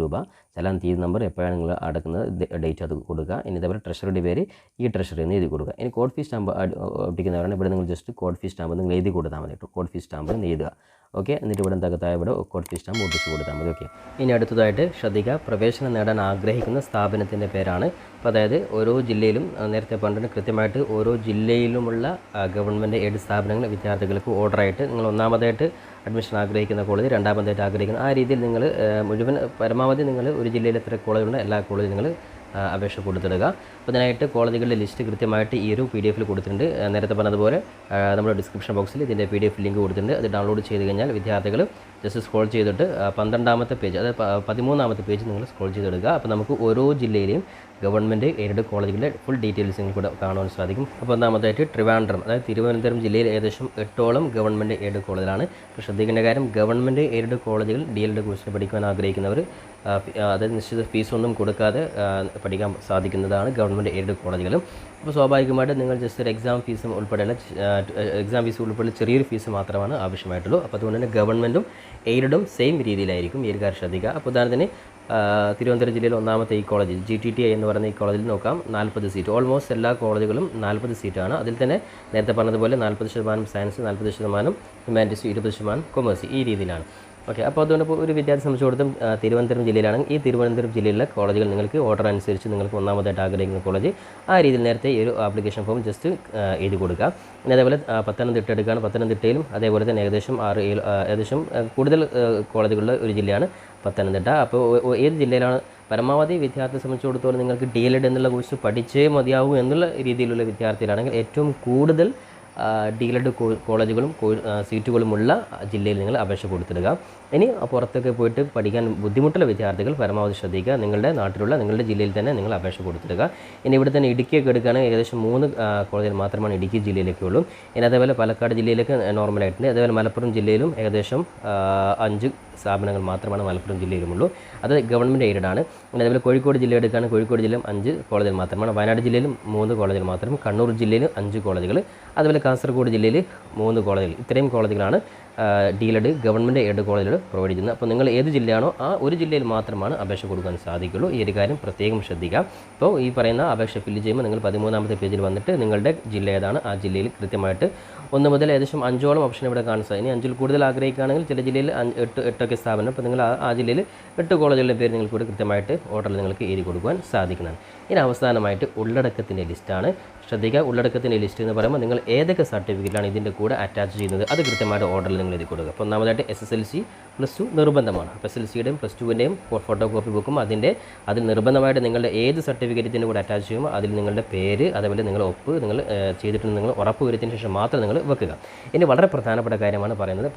രൂപ, ചലാൻ തീയതി നമ്പർ എപ്പോഴാണ് നിങ്ങൾ അടക്കുന്നത് ഡേറ്റ് അത് കൊടുക്കുക. ഇനി ഇതേപോലെ ട്രഷറിയുടെ പേര് ഈ ട്രഷറി എന്ന് എഴുതി കൊടുക്കുക. ഇനി കോഡ് ഫീസ് സ്റ്റാമ്പ് ഒട്ടിക്കുന്നവരാണ്, ഇവിടെ നിങ്ങൾ ജസ്റ്റ് കോഡ് ഫീസ് സ്റ്റാമ്പ് നിങ്ങൾ എഴുതി കൊടുത്താൽ മതി. കോഡ് ഫീസ് സ്റ്റാമ്പ് എന്ന് എഴുതുക. ഓക്കെ, എന്നിട്ട് ഇവിടെ തകത്തായ ഇവിടെ കോഡ് ഫീസ് സ്റ്റാമ്പ് ഒട്ടിച്ച് കൊടുത്താൽ മതി. ഓക്കെ, ഇനി അടുത്തതായിട്ട് ശ്രദ്ധിക്കുക, പ്രവേശനം നേടാൻ ആഗ്രഹിക്കുന്ന സ്ഥാപനത്തിൻ്റെ പേരാണ്. അപ്പോൾ അതായത് ഓരോ ജില്ലയിലും നേരത്തെ പറഞ്ഞിട്ട് കൃത്യമായിട്ട് ഓരോ ജില്ലയിലുമുള്ള ഗവൺമെൻറ് എയ്ഡ് സ്ഥാപനങ്ങൾ വിദ്യാർത്ഥികൾക്ക് ഓർഡറായിട്ട് നിങ്ങൾ ഒന്നാമതായിട്ട് അഡ്മിഷൻ ആഗ്രഹിക്കുന്ന കോളേജ്, രണ്ടാമതായിട്ട് ആഗ്രഹിക്കുന്ന ആ രീതിയിൽ നിങ്ങൾ മുഴുവൻ പരമാവധി നിങ്ങൾ ഒരു ജില്ലയിൽ എത്ര കോളേജുണ്ട് എല്ലാ കോളേജും നിങ്ങൾ അപേക്ഷ കൊടുത്തിടുക. അപ്പോൾ ഇതിനായിട്ട് കോളേജുകളുടെ ലിസ്റ്റ് കൃത്യമായിട്ട് ഈ ഒരു PDF കൊടുത്തിട്ടുണ്ട്. നേരത്തെ പറഞ്ഞതുപോലെ നമ്മുടെ ഡിസ്ക്രിപ്ഷൻ ബോക്സിൽ ഇതിൻ്റെ PDF ലിങ്ക് കൊടുത്തിട്ടുണ്ട്. അത് ഡൗൺലോഡ് ചെയ്ത് കഴിഞ്ഞാൽ വിദ്യാർത്ഥികൾ ജസ്റ്റ് സ്ക്രോൾ ചെയ്തിട്ട് 12ാമത്തെ പേജ്, അതായത് 13ാമത്തെ പേജ് നിങ്ങൾ സ്ക്രോൾ ചെയ്തെടുക്കുക. അപ്പോൾ നമുക്ക് ഓരോ ജില്ലയിലെയും ഗവൺമെൻറ് എയ്ഡഡ് കോളേജുകളുടെ ഫുൾ ഡീറ്റെയിൽസ് നിങ്ങൾക്ക് കൂടെ കാണുവാൻ സാധിക്കും. അപ്പോൾ ഒന്നാമതായിട്ട് ട്രിവാൻഡ്രം, അതായത് തിരുവനന്തപുരം ജില്ലയിൽ ഏകദേശം 8ഓളം ഗവൺമെൻറ് എയ്ഡഡ് കോളേജുകളാണ്. അപ്പോൾ ശ്രദ്ധിക്കേണ്ട കാര്യം, ഗവൺമെൻറ് എയ്ഡഡ് കോളേജുകൾ DLED കോഴ്സിന് പഠിക്കുവാൻ ആഗ്രഹിക്കുന്നവർ അതായത് നിശ്ചിത ഫീസൊന്നും കൊടുക്കാതെ പഠിക്കാൻ സാധിക്കുന്നതാണ് ഗവൺമെൻറ് എയ്ഡഡ് കോളേജുകളും. അപ്പോൾ സ്വാഭാവികമായിട്ട് നിങ്ങൾ ജസ്റ്റ് ഒരു എക്സാം ഫീസ് ഉൾപ്പെടെയുള്ള ചെറിയൊരു ഫീസ് മാത്രമാണ് ആവശ്യമായിട്ടുള്ളൂ. അപ്പോൾ അതുകൊണ്ട് തന്നെ ഗവൺമെൻറ്റും എയ്ഡഡും സെയിം രീതിയിലായിരിക്കും. ഈ ഒരു കാര്യം ശ്രദ്ധിക്കുക. അപ്പോൾ ഉദാഹരണത്തിന് തിരുവനന്തപുരം ജില്ലയിൽ ഒന്നാമത്തെ ഈ കോളേജ് GTTI എന്ന് പറയുന്ന ഈ കോളേജിൽ നോക്കാം, 40 സീറ്റ്. ഓൾമോസ്റ്റ് എല്ലാ കോളേജുകളും 40 സീറ്റാണ്. അതിൽ തന്നെ നേരത്തെ പറഞ്ഞതുപോലെ 40% സയൻസ്, 40% ഹ്യൂമാനിറ്റീസ്, 20% കൊമേഴ്സ്, ഈ രീതിയിലാണ്. ഓക്കെ, അപ്പോൾ അതുകൊണ്ട് ഇപ്പോൾ ഒരു വിദ്യാർത്ഥി സംബന്ധിച്ചിടത്തോളം തിരുവനന്തപുരം ജില്ലയിലാണെങ്കിൽ ഈ തിരുവനന്തപുരം ജില്ലയിലെ കോളേജുകൾ നിങ്ങൾക്ക് ഓർഡർ അനുസരിച്ച് നിങ്ങൾക്ക് ഒന്നാമതായിട്ട് ആഗ്രഹിക്കുന്ന കോളേജ് ആ രീതിയിൽ നേരത്തെ ഈ ഒരു ആപ്ലിക്കേഷൻ ഫോം ജസ്റ്റ് എഴുതി കൊടുക്കുക. പിന്നെ അതേപോലെ പത്തനംതിട്ട എടുക്കുകയാണ്, പത്തനംതിട്ടയിലും അതേപോലെ തന്നെ ഏകദേശം കൂടുതൽ കോളേജുകളുള്ള ഒരു ജില്ലയാണ് പത്തനംതിട്ട. അപ്പോൾ ഏത് ജില്ലയിലാണ് പരമാവധി വിദ്യാർത്ഥിയെ സംബന്ധിച്ചിടത്തോളം നിങ്ങൾക്ക് DLED എന്നുള്ള കോഴ്സ് പഠിച്ചേ മതിയാവൂ എന്നുള്ള രീതിയിലുള്ള വിദ്യാർത്ഥികളാണെങ്കിൽ ഏറ്റവും കൂടുതൽ DLED കോളേജുകളും സീറ്റുകളുമുള്ള ജില്ലയിൽ നിങ്ങൾ അപേക്ഷ കൊടുത്തിടുക. ഇനി പുറത്തൊക്കെ പോയിട്ട് പഠിക്കാൻ ബുദ്ധിമുട്ടുള്ള വിദ്യാർത്ഥികൾ പരമാവധി ശ്രദ്ധിക്കുക. നിങ്ങളുടെ നാട്ടിലുള്ള നിങ്ങളുടെ ജില്ലയിൽ തന്നെ നിങ്ങൾ അപേക്ഷ കൊടുത്തിടുക. ഇനി ഇവിടെ തന്നെ ഇടുക്കിയൊക്കെ എടുക്കുകയാണെങ്കിൽ ഏകദേശം 3 കോളേജുകൾ മാത്രമാണ് ഇടുക്കി ജില്ലയിലേക്ക് ഉള്ളൂ. ഇനി അതേപോലെ പാലക്കാട് ജില്ലയിലേക്ക് നോർമലായിട്ടുണ്ട്. അതേപോലെ മലപ്പുറം ജില്ലയിലും ഏകദേശം 5 സ്ഥാപനങ്ങൾ മാത്രമാണ് മലപ്പുറം ജില്ലയിലുമുള്ളൂ. അത് ഗവൺമെൻറ് എയ്ഡഡ്. പിന്നെ അതേപോലെ കോഴിക്കോട് ജില്ല എടുക്കുകയാണെങ്കിൽ കോഴിക്കോട് ജില്ലയിലും 5 കോളേജുകൾ മാത്രമാണ്. വയനാട് ജില്ലയിലും 3 കോളേജുകൾ മാത്രം. കണ്ണൂർ ജില്ലയിൽ 5 കോളേജുകൾ. അതുപോലെ കാസർഗോഡ് ജില്ലയിൽ 3 കോളേജുകൾ. ഇത്രയും കോളേജുകളാണ് ഡീലഡ് ഗവൺമെൻറ് എയ്ഡ് കോളേജുകൾ പ്രൊവൈഡ് ചെയ്യുന്നത്. അപ്പോൾ നിങ്ങൾ ഏത് ജില്ലയാണോ ആ ഒരു ജില്ലയിൽ മാത്രമാണ് അപേക്ഷ കൊടുക്കാൻ സാധിക്കുള്ളൂ. ഈ ഒരു കാര്യം പ്രത്യേകം ശ്രദ്ധിക്കാം. അപ്പോൾ ഈ പറയുന്ന അപേക്ഷ ഫില്ല് ചെയ്യുമ്പോൾ നിങ്ങൾ 13ാമത്തെ പേജിൽ വന്നിട്ട് നിങ്ങളുടെ ജില്ല ഏതാണ് ആ ജില്ലയിൽ കൃത്യമായിട്ട് 1 മുതൽ ഏകദേശം 5ഓളം ഓപ്ഷൻ ഇവിടെ കാണാൻ സാധിക്കും. ഇനി 5ൽ കൂടുതൽ ആഗ്രഹിക്കുകയാണെങ്കിൽ ചില ജില്ലയിൽ 8 സ്ഥാപനം. അപ്പോൾ നിങ്ങൾ ആ ജില്ലയിൽ 8 കോളേജുകളുടെ പേര് നിങ്ങൾക്ക് കൂടി കൃത്യമായിട്ട് ഓർഡറിൽ നിങ്ങൾക്ക് എഴുതി കൊടുക്കുവാൻ സാധിക്കുന്നതാണ്. ഇനി അവസാനമായിട്ട് ഉള്ളടക്കത്തിൻ്റെ ലിസ്റ്റാണ്. ശ്രദ്ധിക്കുക, ഉള്ളടക്കത്തിൻ്റെ ലിസ്റ്റ് എന്ന് പറയുമ്പോൾ നിങ്ങൾ ഏതൊക്കെ സർട്ടിഫിക്കറ്റാണ് ഇതിൻ്റെ കൂടെ അറ്റാച്ച് ചെയ്യുന്നത് അത് കൃത്യമായിട്ട് ഓർഡറിൽ നിങ്ങൾ എഴുതി കൊടുക്കുക. അപ്പോൾ ഒന്നാമതായിട്ട് SSLC +2 നിർബന്ധമാണ്. അപ്പോൾ SSLCയുടെയും +2ൻ്റെയും ഫോട്ടോ കോപ്പി ബുക്കും അതിൽ നിർബന്ധമായിട്ട് നിങ്ങളുടെ ഏത് സർട്ടിഫിക്കറ്റിൻ്റെ കൂടെ അറ്റാച്ച് ചെയ്യുമ്പോൾ അതിൽ നിങ്ങളുടെ പേര് അതേപോലെ നിങ്ങൾ ഒപ്പ് നിങ്ങൾ ചെയ്തിട്ടുണ്ട് നിങ്ങൾ ഉറപ്പ് വരുത്തിയതിന് ശേഷം മാത്രം നിങ്ങൾ വെക്കുക. ഇനി വളരെ പ്രധാനപ്പെട്ട കാര്യമാണ് പറയുന്നത്.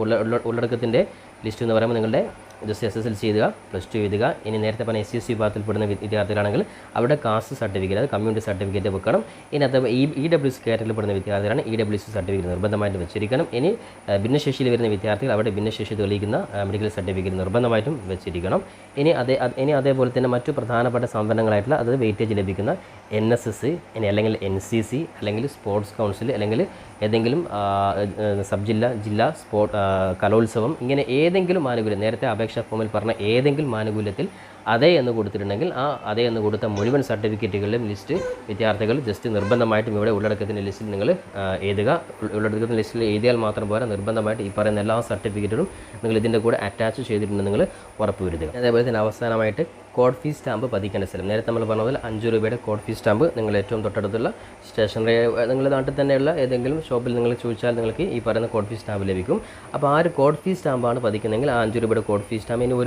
ഉള്ളടക്കത്തിൻ്റെ ലിസ്റ്റ് എന്ന് പറയുമ്പോൾ നിങ്ങളുടെ ജസ്റ്റ് SSLC എഴുതുക, +2 എഴുതുക. ഇനി നേരത്തെ പറഞ്ഞ SC വിഭാഗത്തിൽപ്പെടുന്ന വിദ്യാർത്ഥികളാണെങ്കിൽ അവിടെ കാസ്റ്റ് സർട്ടിഫിക്കറ്റ്, അത് കമ്മ്യൂണിറ്റി സർട്ടിഫിക്കറ്റ് വെക്കണം. ഇനി അത് EWC കാറ്റഗറിയിൽപ്പെടുന്ന വിദ്യാർത്ഥികളാണ് EWC സർട്ടിഫിക്കറ്റ് നിർബന്ധമായിട്ട് വെച്ചിരിക്കണം. ഇനി ഭിന്നശേഷിയിൽ വരുന്ന വിദ്യാർത്ഥികൾ അവിടെ ഭിന്നശേഷി തെളിയിക്കുന്ന മെഡിക്കൽ സർട്ടിഫിക്കറ്റ് നിർബന്ധമായിട്ടും വെച്ചിരിക്കണം. ഇനി അതേപോലെ തന്നെ മറ്റു പ്രധാനപ്പെട്ട സംവരണങ്ങളായിട്ടുള്ള അത് വെയിറ്റേജ് ലഭിക്കുന്ന NSS ഇനി അല്ലെങ്കിൽ NCC അല്ലെങ്കിൽ സ്പോർട്സ് കൗൺസിൽ അല്ലെങ്കിൽ ഏതെങ്കിലും സബ് ജില്ലാ കലോത്സവം ഇങ്ങനെ ഏതെങ്കിലും ആനുകൂല്യം നേരത്തെ അപേക്ഷാ ഫോമിൽ പറഞ്ഞ ഏതെങ്കിലും ആനുകൂല്യത്തിൽ അതേ എന്ന് കൊടുത്തിട്ടുണ്ടെങ്കിൽ ആ അതേ എന്ന് കൊടുത്ത മുഴുവൻ സർട്ടിഫിക്കറ്റുകളിലും ലിസ്റ്റ് വിദ്യാർത്ഥികൾ ജസ്റ്റ് നിർബന്ധമായിട്ടും ഇവിടെ ഉള്ളടക്കത്തിൻ്റെ ലിസ്റ്റിൽ നിങ്ങൾ എഴുതുക. ഉള്ളടക്കത്തിൻ്റെ ലിസ്റ്റിൽ എഴുതിയാൽ മാത്രം പോരാ, നിർബന്ധമായിട്ട് ഈ പറയുന്ന എല്ലാ സർട്ടിഫിക്കറ്റുകളും നിങ്ങൾ ഇതിൻ്റെ കൂടെ അറ്റാച്ച് ചെയ്തിട്ടുണ്ട് നിങ്ങൾ ഉറപ്പ് വരുത്തുക. അതേപോലെ തന്നെ അവസാനമായിട്ട് കോഡ് ഫീസ് സ്റ്റാമ്പ് പതിക്കേണ്ട സ്ഥലം. നേരത്തെ നമ്മൾ പറഞ്ഞ പോലെ 5 രൂപയുടെ കോഡ് ഫീസ് സ്റ്റാമ്പ് നിങ്ങൾ ഏറ്റവും തൊട്ടടുത്തുള്ള സ്റ്റേഷനറി നിങ്ങളുടെ നാട്ടിൽ തന്നെയുള്ള ഏതെങ്കിലും ഷോപ്പിൽ നിങ്ങൾ ചോദിച്ചാൽ നിങ്ങൾക്ക് ഈ പറയുന്ന കോഡ് ഫീസ് സ്റ്റാമ്പ് ലഭിക്കും. അപ്പോൾ ആ ഒരു കോഡ് ഫീസ് സ്റ്റാമ്പാണ് പതിക്കുന്നതെങ്കിൽ ആ 5 രൂപയുടെ കോഡ് ഫീസ് സ്റ്റാമ്പ്. ഇനി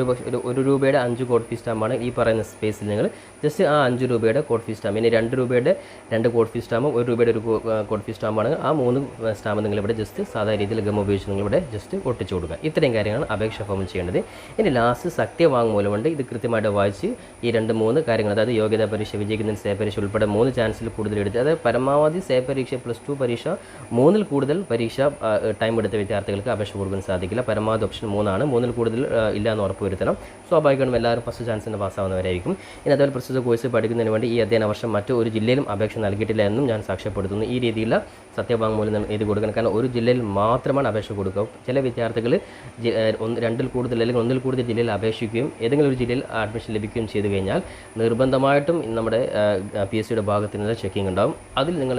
1 രൂപയുടെ 5 കോഡ് ഫീസ് സ്റ്റാമ്പാണ് ഈ പറയുന്ന സ്പേസിൽ നിങ്ങൾ ജസ്റ്റ് ആ 5 രൂപയുടെ കോഡ് ഫീസ് സ്റ്റാമ്പ്. ഇനി 2 രൂപയുടെ 2 കോഡ് ഫീസ് സ്റ്റാമ്പും 1 രൂപയുടെ ഒരു കോഡ് ഫീസ് സ്റ്റാമ്പാണ്. ആ 3 സ്റ്റാമ്പ് നിങ്ങളിവിടെ ജസ്റ്റ് സാധാരണ രീതിയിൽ ഗം ഉപയോഗിച്ച് നിങ്ങളിവിടെ ജസ്റ്റ് ഒട്ടിച്ചു കൊടുക്കുക. ഇത്രയും കാര്യങ്ങളാണ് അപേക്ഷാ ഫോമിൽ ചെയ്യേണ്ടത്. ഇനി ലാസ്റ്റ് സത്യവാങ്മൂലമുണ്ട്. ഇത് കൃത്യമായിട്ട് വായിച്ച് ഈ 2-3 കാര്യങ്ങൾ, അതായത് യോഗ്യതാ പരീക്ഷ, വിജയിക്കുന്നതിന് സേ പരീക്ഷ ഉൾപ്പെടെ 3 ചാൻസിൽ കൂടുതൽ എടുത്ത്, അതായത് പരമാവധി സേ പരീക്ഷ +2 പരീക്ഷ 3ൽ കൂടുതൽ പരീക്ഷ ടൈം എടുത്ത വിദ്യാർത്ഥികൾക്ക് അപേക്ഷ കൊടുക്കാൻ സാധിക്കില്ല. പരമാവധി ഓപ്ഷൻ 3 ആണ്. 3ൽ കൂടുതൽ ഇല്ല എന്ന് ഉറപ്പ് വരുത്തണം. സ്വാഭാവികമായിട്ടും എല്ലാവരും ഫസ്റ്റ് ചാൻസിന് പാസ്സാവുന്നവരായിരിക്കും. ഇനി അതുപോലെ പ്രസ്തുത കോഴ്സ് പഠിക്കുന്നതിന് വേണ്ടി ഈ അധ്യയന വർഷം മറ്റു ഒരു ജില്ലയിലും അപേക്ഷ നൽകിയിട്ടില്ല എന്നും ഞാൻ സാക്ഷ്യപ്പെടുത്തുന്നു. ഈ രീതിയിലുള്ള സത്യവാങ്മൂലം എഴുതി കൊടുക്കണം. കാരണം ഒരു ജില്ലയിൽ മാത്രമാണ് അപേക്ഷ കൊടുക്കുക. ചില വിദ്യാർത്ഥികൾ 2ൽ കൂടുതൽ അല്ലെങ്കിൽ 1ൽ കൂടുതൽ ജില്ലയിൽ അപേക്ഷിക്കുകയും ഏതെങ്കിലും ഒരു ജില്ലയിൽ അഡ്മിഷൻ ലഭിക്കുകയും ചെയ്തു കഴിഞ്ഞാൽ നിർബന്ധമായിട്ടും നമ്മുടെ PSCയുടെ ഭാഗത്ത് നിന്ന് ചെക്കിംഗ് ഉണ്ടാകും. അതിൽ നിങ്ങൾ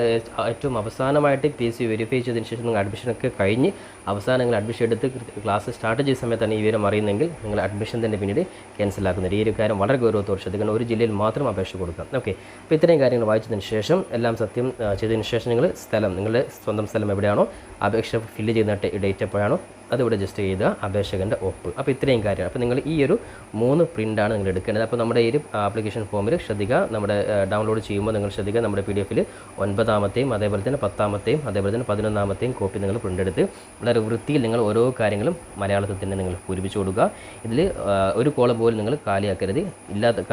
ഏറ്റവും അവസാനമായിട്ട് PSC വെരിഫൈ ചെയ്തതിന് ശേഷം നിങ്ങൾ അഡ്മിഷനൊക്കെ കഴിഞ്ഞ് അവസാനം നിങ്ങൾ അഡ്മിഷൻ എടുത്ത് ക്ലാസ് സ്റ്റാർട്ട് ചെയ്ത സമയത്താണ് ഈ വിവരം അറിയുന്നെങ്കിൽ നിങ്ങൾ അഡ്മിഷൻ തന്നെ പിന്നീട് ക്യാൻസലാക്കുന്നത്. ഈ ഒരു കാര്യം വളരെ ഗൗരവത്തോടെ ശ്രദ്ധിക്കണം. ഒരു ജില്ലയിൽ മാത്രം അപേക്ഷ കൊടുക്കാം. ഓക്കെ, അപ്പോൾ ഇത്രയും കാര്യങ്ങൾ വായിച്ചതിന് ശേഷം എല്ലാം സത്യം ചെയ്തതിന് ശേഷം നിങ്ങൾ സ്ഥലം, നിങ്ങളുടെ സ്വന്തം സ്ഥലം എവിടെയാണോ അപേക്ഷ ഫില്ല് ചെയ്യുന്ന ഡേറ്റ് എപ്പോഴാണോ അതിവിടെ ജസ്റ്റ് ചെയ്തുക, അപേക്ഷകൻ്റെ ഒപ്പ്. അപ്പോൾ ഇത്രയും കാര്യമാണ്. അപ്പോൾ നിങ്ങൾ ഈ ഒരു 3 പ്രിൻ്റാണ് നിങ്ങൾ എടുക്കേണ്ടത്. അപ്പോൾ നമ്മുടെ ഈ ഒരു ആപ്ലിക്കേഷൻ ഫോമിൽ ശ്രദ്ധിക്കുക, നമ്മുടെ ഡൗൺലോഡ് ചെയ്യുമ്പോൾ നിങ്ങൾ ശ്രദ്ധിക്കുക, നമ്മുടെ PDF-ൽ 9ാമത്തെയും അതേപോലെ തന്നെ 10ാമത്തെയും അതേപോലെ തന്നെ 11ാമത്തെയും കോപ്പി നിങ്ങൾ പ്രിൻ്റ് എടുത്ത് വളരെ വൃത്തിയിൽ നിങ്ങൾ ഓരോ കാര്യങ്ങളും മലയാളത്തിൽ തന്നെ നിങ്ങൾ പൂരിപ്പിച്ച് കൊടുക്കുക. ഇതിൽ ഒരു കോളം പോലും നിങ്ങൾ കാലിയാക്കരുത്.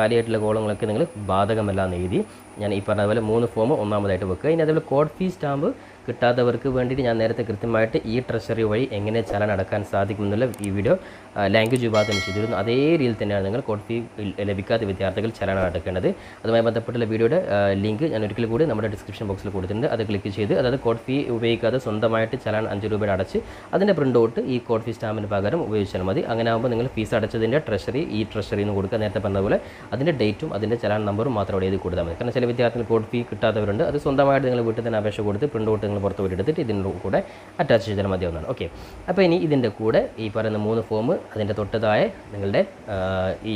കാലിയായിട്ടുള്ള കോളങ്ങളൊക്കെ നിങ്ങൾ ബാധകമല്ലാന്ന് എഴുതി ഞാൻ ഈ പറഞ്ഞ പോലെ 3 ഫോം ഒന്നാമതായിട്ട് വെക്കുക. ഇനി അതേപോലെ കോഡ് ഫീസ് സ്റ്റാമ്പ് കിട്ടാത്തവർക്ക് വേണ്ടിയിട്ട് ഞാൻ നേരത്തെ കൃത്യമായിട്ട് ഈ ട്രഷറി വഴി എങ്ങനെ ചലാൻ അടക്കാൻ സാധിക്കുമെന്നുള്ള ഈ വീഡിയോ ലാംഗ്വേജ് വിഭാഗത്തിന് ചെയ്തിരുന്നു. അതേ രീതിയിൽ തന്നെയാണ് നിങ്ങൾ കോഡ് ഫീ ലഭിക്കാത്ത വിദ്യാർത്ഥികൾ ചലാൻ അടക്കേണ്ടത്. അതുമായി ബന്ധപ്പെട്ടുള്ള വീഡിയോയുടെ ലിങ്ക് ഞാൻ ഒരിക്കൽ കൂടി നമ്മുടെ ഡിസ്ക്രിപ്ഷൻ ബോക്സിൽ കൊടുത്തിട്ടുണ്ട്. അത് ക്ലിക്ക് ചെയ്ത്, അതായത് കോഡ് ഫീ ഉപയോഗിക്കാതെ സ്വന്തമായിട്ട് ചലാൻ 5 രൂപയുടെ അടച്ച് അതിൻ്റെ പ്രിൻ്റ് ഔട്ട് ഈ കോഡ് ഫീ സ്റ്റാമ്പിന് പകരം ഉപയോഗിച്ചാൽ മതി. അങ്ങനെ ആകുമ്പോൾ നിങ്ങൾ ഫീസ് അടച്ചതിൻ്റെ ട്രഷറി ഈ ട്രഷറിയിൽ നിന്ന് കൊടുക്കുക. നേരത്തെ പറഞ്ഞതുപോലെ അതിൻ്റെ ഡേറ്റും അതിൻ്റെ ചലാൻ നമ്പറും മാത്രം അവിടെ എഴുതി കൊടുത്താൽ മതി. കാരണം ചില വിദ്യാർത്ഥികൾ കോഡ് ഫീ കിട്ടാത്തവരുണ്ട്. അത് സ്വന്തമായിട്ട് നിങ്ങൾ വീട്ടിൽ തന്നെ അപേക്ഷ കൊടുത്ത് പ്രിൻ്റ് ഔട്ട് നിങ്ങൾ പുറത്ത് പോയി എടുത്തിട്ട് ഇതിൻ്റെ കൂടെ അറ്റാച്ച് ചെയ്താൽ മതിയാവുന്നതാണ്. ഓക്കെ, അപ്പോൾ ഇനി ഇതിൻ്റെ കൂടെ ഈ പറയുന്ന 3 ഫോം അതിൻ്റെ തൊട്ടതായ നിങ്ങളുടെ ഈ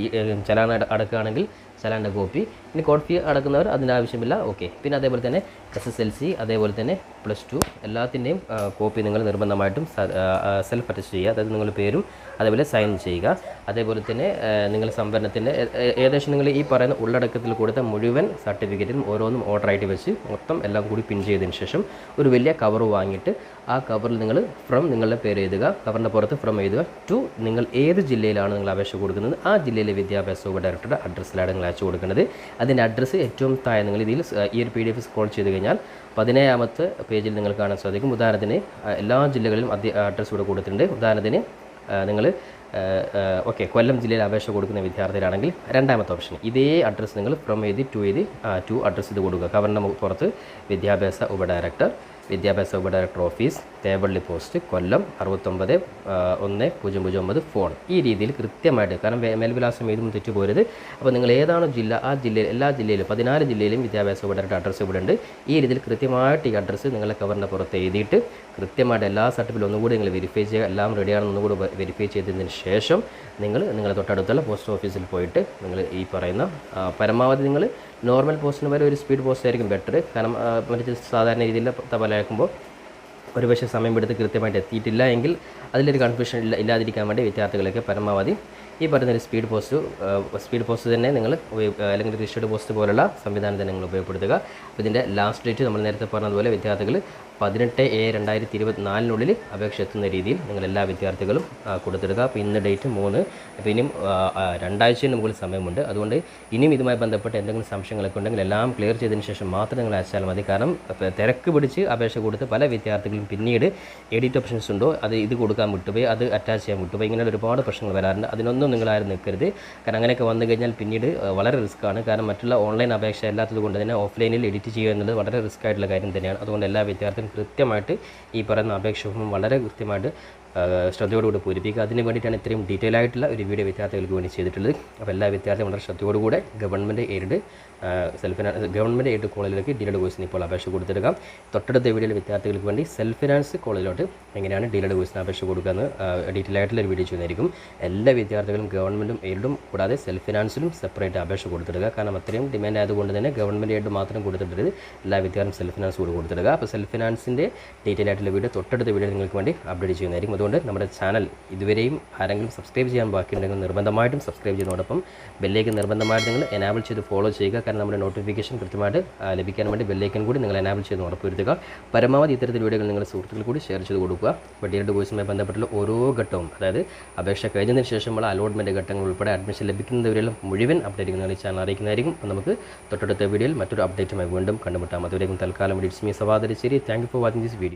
ചലാൻ അടക്കുകയാണെങ്കിൽ ചലാൻ്റെ കോപ്പി. ഇനി കോഡ് ഫീ അടക്കുന്നവർ അതിൻ്റെ ആവശ്യമില്ല. ഓക്കെ, പിന്നെ അതേപോലെ തന്നെ SSLC അതേപോലെ തന്നെ +2 എല്ലാത്തിൻ്റെയും കോപ്പി നിങ്ങൾ നിർബന്ധമായിട്ടും സെൽഫ് അറ്റസ്റ്റ് ചെയ്യുക. അതായത് നിങ്ങൾ പേരും അതേപോലെ സൈൻ ചെയ്യുക. അതേപോലെ തന്നെ നിങ്ങൾ സംവരണത്തിൻ്റെ ഏകദേശം നിങ്ങൾ ഈ പറയുന്ന ഉള്ളടക്കത്തിൽ കൊടുത്ത മുഴുവൻ സർട്ടിഫിക്കറ്റും ഓരോന്നും ഓർഡറായിട്ട് വെച്ച് മൊത്തം എല്ലാം കൂടി പിൻ ചെയ്തതിന് ശേഷം ഒരു വലിയ കവർ വാങ്ങിയിട്ട് ആ കവറിൽ നിങ്ങൾ ഫ്രം നിങ്ങളുടെ പേര് എഴുതുക, കവറിൻ്റെ പുറത്ത് ഫ്രം എഴുതുക, ടു നിങ്ങൾ ഏത് ജില്ലയിലാണ് നിങ്ങൾ അപേക്ഷ കൊടുക്കുന്നത് ആ ജില്ലയിലെ വിദ്യാഭ്യാസ വകുപ്പ് ഡയറക്ടറുടെ അഡ്രസ്സിലാണ് നിങ്ങൾ അയച്ചു കൊടുക്കേണ്ടത്. അതിൻ്റെ അഡ്രസ്സ് ഏറ്റവും താഴെ നിങ്ങൾ ഇതിൽ ഈ ഒരു PDF സ്ക്രോൾ ചെയ്ത് കഴിഞ്ഞാൽ 17ാമത്തെ പേജിൽ നിങ്ങൾ കാണാൻ സാധിക്കും. ഉദാഹരണത്തിന് എല്ലാ ജില്ലകളിലും അഡ്രസ്സ് ഇവിടെ കൊടുത്തിട്ടുണ്ട്. ഉദാഹരണത്തിന് നിങ്ങൾ കൊല്ലം ജില്ലയിൽ അപേക്ഷ കൊടുക്കുന്ന വിദ്യാർത്ഥികളാണെങ്കിൽ 2ാമത്തെ ഓപ്ഷൻ ഇതേ അഡ്രസ്സ് നിങ്ങൾ ഫ്രം എഴുതി ടു അഡ്രസ്സ് ഇത് കൊടുക്കുക. കവറിൻ്റെ പുറത്ത് വിദ്യാഭ്യാസ ഉപഡയറക്ടർ ഓഫീസ്, തേവള്ളി പോസ്റ്റ്, കൊല്ലം 691009 ഫോൺ. ഈ രീതിയിൽ കൃത്യമായിട്ട്, കാരണം മേൽവിലാസം ഏതും തെറ്റുപോരുത്. അപ്പോൾ നിങ്ങൾ ഏതാണോ ജില്ല ആ ജില്ലയിൽ എല്ലാ ജില്ലയിലും 14 ജില്ലയിലും വിദ്യാഭ്യാസ ഉപഡയറക്ടർ അഡ്രസ്സ് ഇവിടെ ഉണ്ട്. ഈ രീതിയിൽ കൃത്യമായിട്ട് ഈ അഡ്രസ്സ് നിങ്ങളുടെ കവറിൻ്റെ പുറത്ത് എഴുതിയിട്ട് കൃത്യമായിട്ട് എല്ലാ സർട്ടിഫിക്കറ്റും ഒന്നുകൂടി നിങ്ങൾ വെരിഫൈ ചെയ്യുക. എല്ലാം റെഡിയാണെന്ന് ഒന്നുകൂടി വെരിഫൈ ചെയ്തതിന് ശേഷം നിങ്ങളുടെ തൊട്ടടുത്തുള്ള പോസ്റ്റ് ഓഫീസിൽ പോയിട്ട് നിങ്ങൾ ഈ പറയുന്ന പരമാവധി നിങ്ങൾ നോർമൽ പോസ്റ്റിന് വരെ ഒരു സ്പീഡ് പോസ്റ്റ് ആയിരിക്കും ബെറ്റർ. കാരണം മറ്റു സാധാരണ രീതിയിൽ തപാൽ അയക്കുമ്പോൾ ഒരുപക്ഷെ സമയമെടുത്ത് കൃത്യമായിട്ട് എത്തിയിട്ടില്ല എങ്കിൽ അതിലൊരു കൺഫ്യൂഷൻ ഇല്ലാതിരിക്കാൻ വേണ്ടി വിദ്യാർത്ഥികളൊക്കെ പരമാവധി ഈ പറയുന്നൊരു സ്പീഡ് പോസ്റ്റ് തന്നെ നിങ്ങൾ അല്ലെങ്കിൽ രജിസ്റ്റേർഡ് പോസ്റ്റ് പോലുള്ള സംവിധാനം തന്നെ നിങ്ങൾ ഉപയോഗപ്പെടുത്തുക. അപ്പോൾ ഇതിൻ്റെ ലാസ്റ്റ് ഡേറ്റ് നമ്മൾ നേരത്തെ പറഞ്ഞതുപോലെ വിദ്യാർത്ഥികൾ 18/7/2024 അപേക്ഷ എത്തുന്ന രീതിയിൽ നിങ്ങൾ എല്ലാ വിദ്യാർത്ഥികളും കൊടുത്തിടുക. അപ്പോൾ ഇന്ന് ഡേറ്റ് 3, അപ്പോൾ ഇനിയും 2 ആഴ്ചയുടെ മുകളിൽ സമയമുണ്ട്. അതുകൊണ്ട് ഇനിയും ഇതുമായി ബന്ധപ്പെട്ട് എന്തെങ്കിലും സംശയങ്ങളൊക്കെ ഉണ്ടെങ്കിൽ എല്ലാം ക്ലിയർ ചെയ്തതിന് ശേഷം മാത്രം നിങ്ങൾ അയച്ചാൽ മതി. കാരണം തിരക്ക് പിടിച്ച് അപേക്ഷ കൊടുത്ത് പല വിദ്യാർത്ഥികളും പിന്നീട് എഡിറ്റ് ഓപ്ഷൻസ് ഉണ്ടോ ഇത് കൊടുക്കാൻ വിട്ടുപോയി, അത് അറ്റാച്ച് ചെയ്യാൻ വിട്ടുപോയി, ഇങ്ങനെ ഒരുപാട് പ്രശ്നങ്ങൾ വരാറുണ്ട്. അതിനൊന്നും നിങ്ങളാരും നിൽക്കരുത്. കാരണം അങ്ങനെയൊക്കെ വന്നു കഴിഞ്ഞാൽ പിന്നീട് വളരെ റിസ്ക്കാണ്. കാരണം മറ്റുള്ള ഓൺലൈൻ അപേക്ഷ അല്ലാത്തത് കൊണ്ട് തന്നെ ഓഫ്ലൈനിൽ എഡിറ്റ് ചെയ്യുക എന്നുള്ളത് വളരെ റിസ്ക് ആയിട്ടുള്ള കാര്യം തന്നെയാണ്. അതുകൊണ്ട് എല്ലാ വിദ്യാർത്ഥികളും കൃത്യമായിട്ട് ഈ പറയുന്ന അപേക്ഷ ഫോം വളരെ കൃത്യമായിട്ട് ശ്രദ്ധയോടുകൂടി പൂരിപ്പിക്കുക. അതിന് വേണ്ടിയിട്ടാണ് ഇത്രയും ഡീറ്റെയിൽ ആയിട്ടുള്ള ഒരു വീഡിയോ വിദ്യാർത്ഥികൾക്ക് വേണ്ടി ചെയ്തിട്ടുള്ളത്. അപ്പോൾ എല്ലാ വിദ്യാർത്ഥികളും വളരെ ശ്രദ്ധയോടുകൂടെ ഗവൺമെൻറ് എയ്ഡ് കോളേജിലേക്ക് ഡീലഡ് കോഴ്സിന് ഇപ്പോൾ അപേക്ഷ കൊടുത്തിരിക്കാം. തൊട്ടടുത്ത വീഡിയോയിൽ വിദ്യാർത്ഥികൾക്ക് വേണ്ടി സെൽഫ് ഫിനാൻസ് കോളേജിലോട്ട് എങ്ങനെയാണ് ഡീലഡ് കോഴ്സിന് അപേക്ഷ കൊടുക്കുന്നത് ഡീറ്റെയിൽ ആയിട്ടുള്ള ഒരു വീഡിയോ ചെയ്യുന്നതായിരിക്കും. എല്ലാ വിദ്യാർത്ഥികളും ഗവൺമെൻറ്റും എയ്ഡും കൂടാതെ സെൽഫ് ഫിനാൻസിലും സെപ്പറേറ്റ് അപേക്ഷ കൊടുത്തിടുക. കാരണം അത്രയും ഡിമാൻഡ് ആയതുകൊണ്ട് തന്നെ ഗവൺമെൻറ് എയ്ഡ് മാത്രം കൊടുത്തിട്ടത് എല്ലാ വിദ്യാർത്ഥികളും സെൽഫ് ഫിനാൻസ് കൂടി കൊടുത്തിടുക. അപ്പോൾ സെൽഫ് ഫിനാൻസിൻ്റെ ഡീറ്റെയിൽ ആയിട്ടുള്ള വീഡിയോ തൊട്ടടുത്ത വീഡിയോ നിങ്ങൾക്ക് വേണ്ടി അപ്ഡേറ്റ് ചെയ്യുന്നതായിരിക്കും. അതുകൊണ്ട് നമ്മുടെ ചാനൽ ഇതുവരെയും ആരെങ്കിലും സബ്സ്ക്രൈബ് ചെയ്യാൻ ബാക്കിയുണ്ടെങ്കിൽ നിർബന്ധമായിട്ടും സബ്സ്ക്രൈബ് ചെയ്യുന്നതോടൊപ്പം ബെല്ലേക്ക് നിർബന്ധമായിട്ട് നിങ്ങൾ എനാബിൾ ചെയ്ത് ഫോളോ ചെയ്യുക. കാരണം നമ്മുടെ നോട്ടിഫിക്കേഷൻ കൃത്യമായിട്ട് ലഭിക്കാൻ വേണ്ടി ബെല്ലേക്കൻ കൂടി നിങ്ങൾ എനാബിൾ ചെയ്ത് ഉറപ്പുവരുത്തുക. പരമാവധി ഇത്തരത്തിൽ വീഡിയോകൾ നിങ്ങളുടെ സുഹൃത്തുക്കൾ കൂടി ഷെയർ ചെയ്ത് കൊടുക്കുക. അപ്പോൾ ഡീലഡ് കോഴ്സുമായി ബന്ധപ്പെട്ടുള്ള ഓരോ ഘട്ടവും, അതായത് അപേക്ഷ കഴിഞ്ഞതിന് ശേഷമുള്ള അലോട്ട്മെൻറ്റ് ഘട്ടങ്ങൾ ഉൾപ്പെടെ അഡ്മിഷൻ ലഭിക്കുന്നവരെല്ലാം മുഴുവൻ അപ്ഡേറ്റ് നിങ്ങൾ ഈ ചാനൽ അറിയിക്കുന്നതായിരിക്കും. അപ്പോൾ നമുക്ക് തൊട്ടടുത്ത വീഡിയോയിൽ മറ്റൊരു അപ്ഡേറ്റുമായി വീണ്ടും കണ്ടുമുട്ടാം. അതുവരെയും തൽക്കാലം it's me Savad. Thank you for watching this video.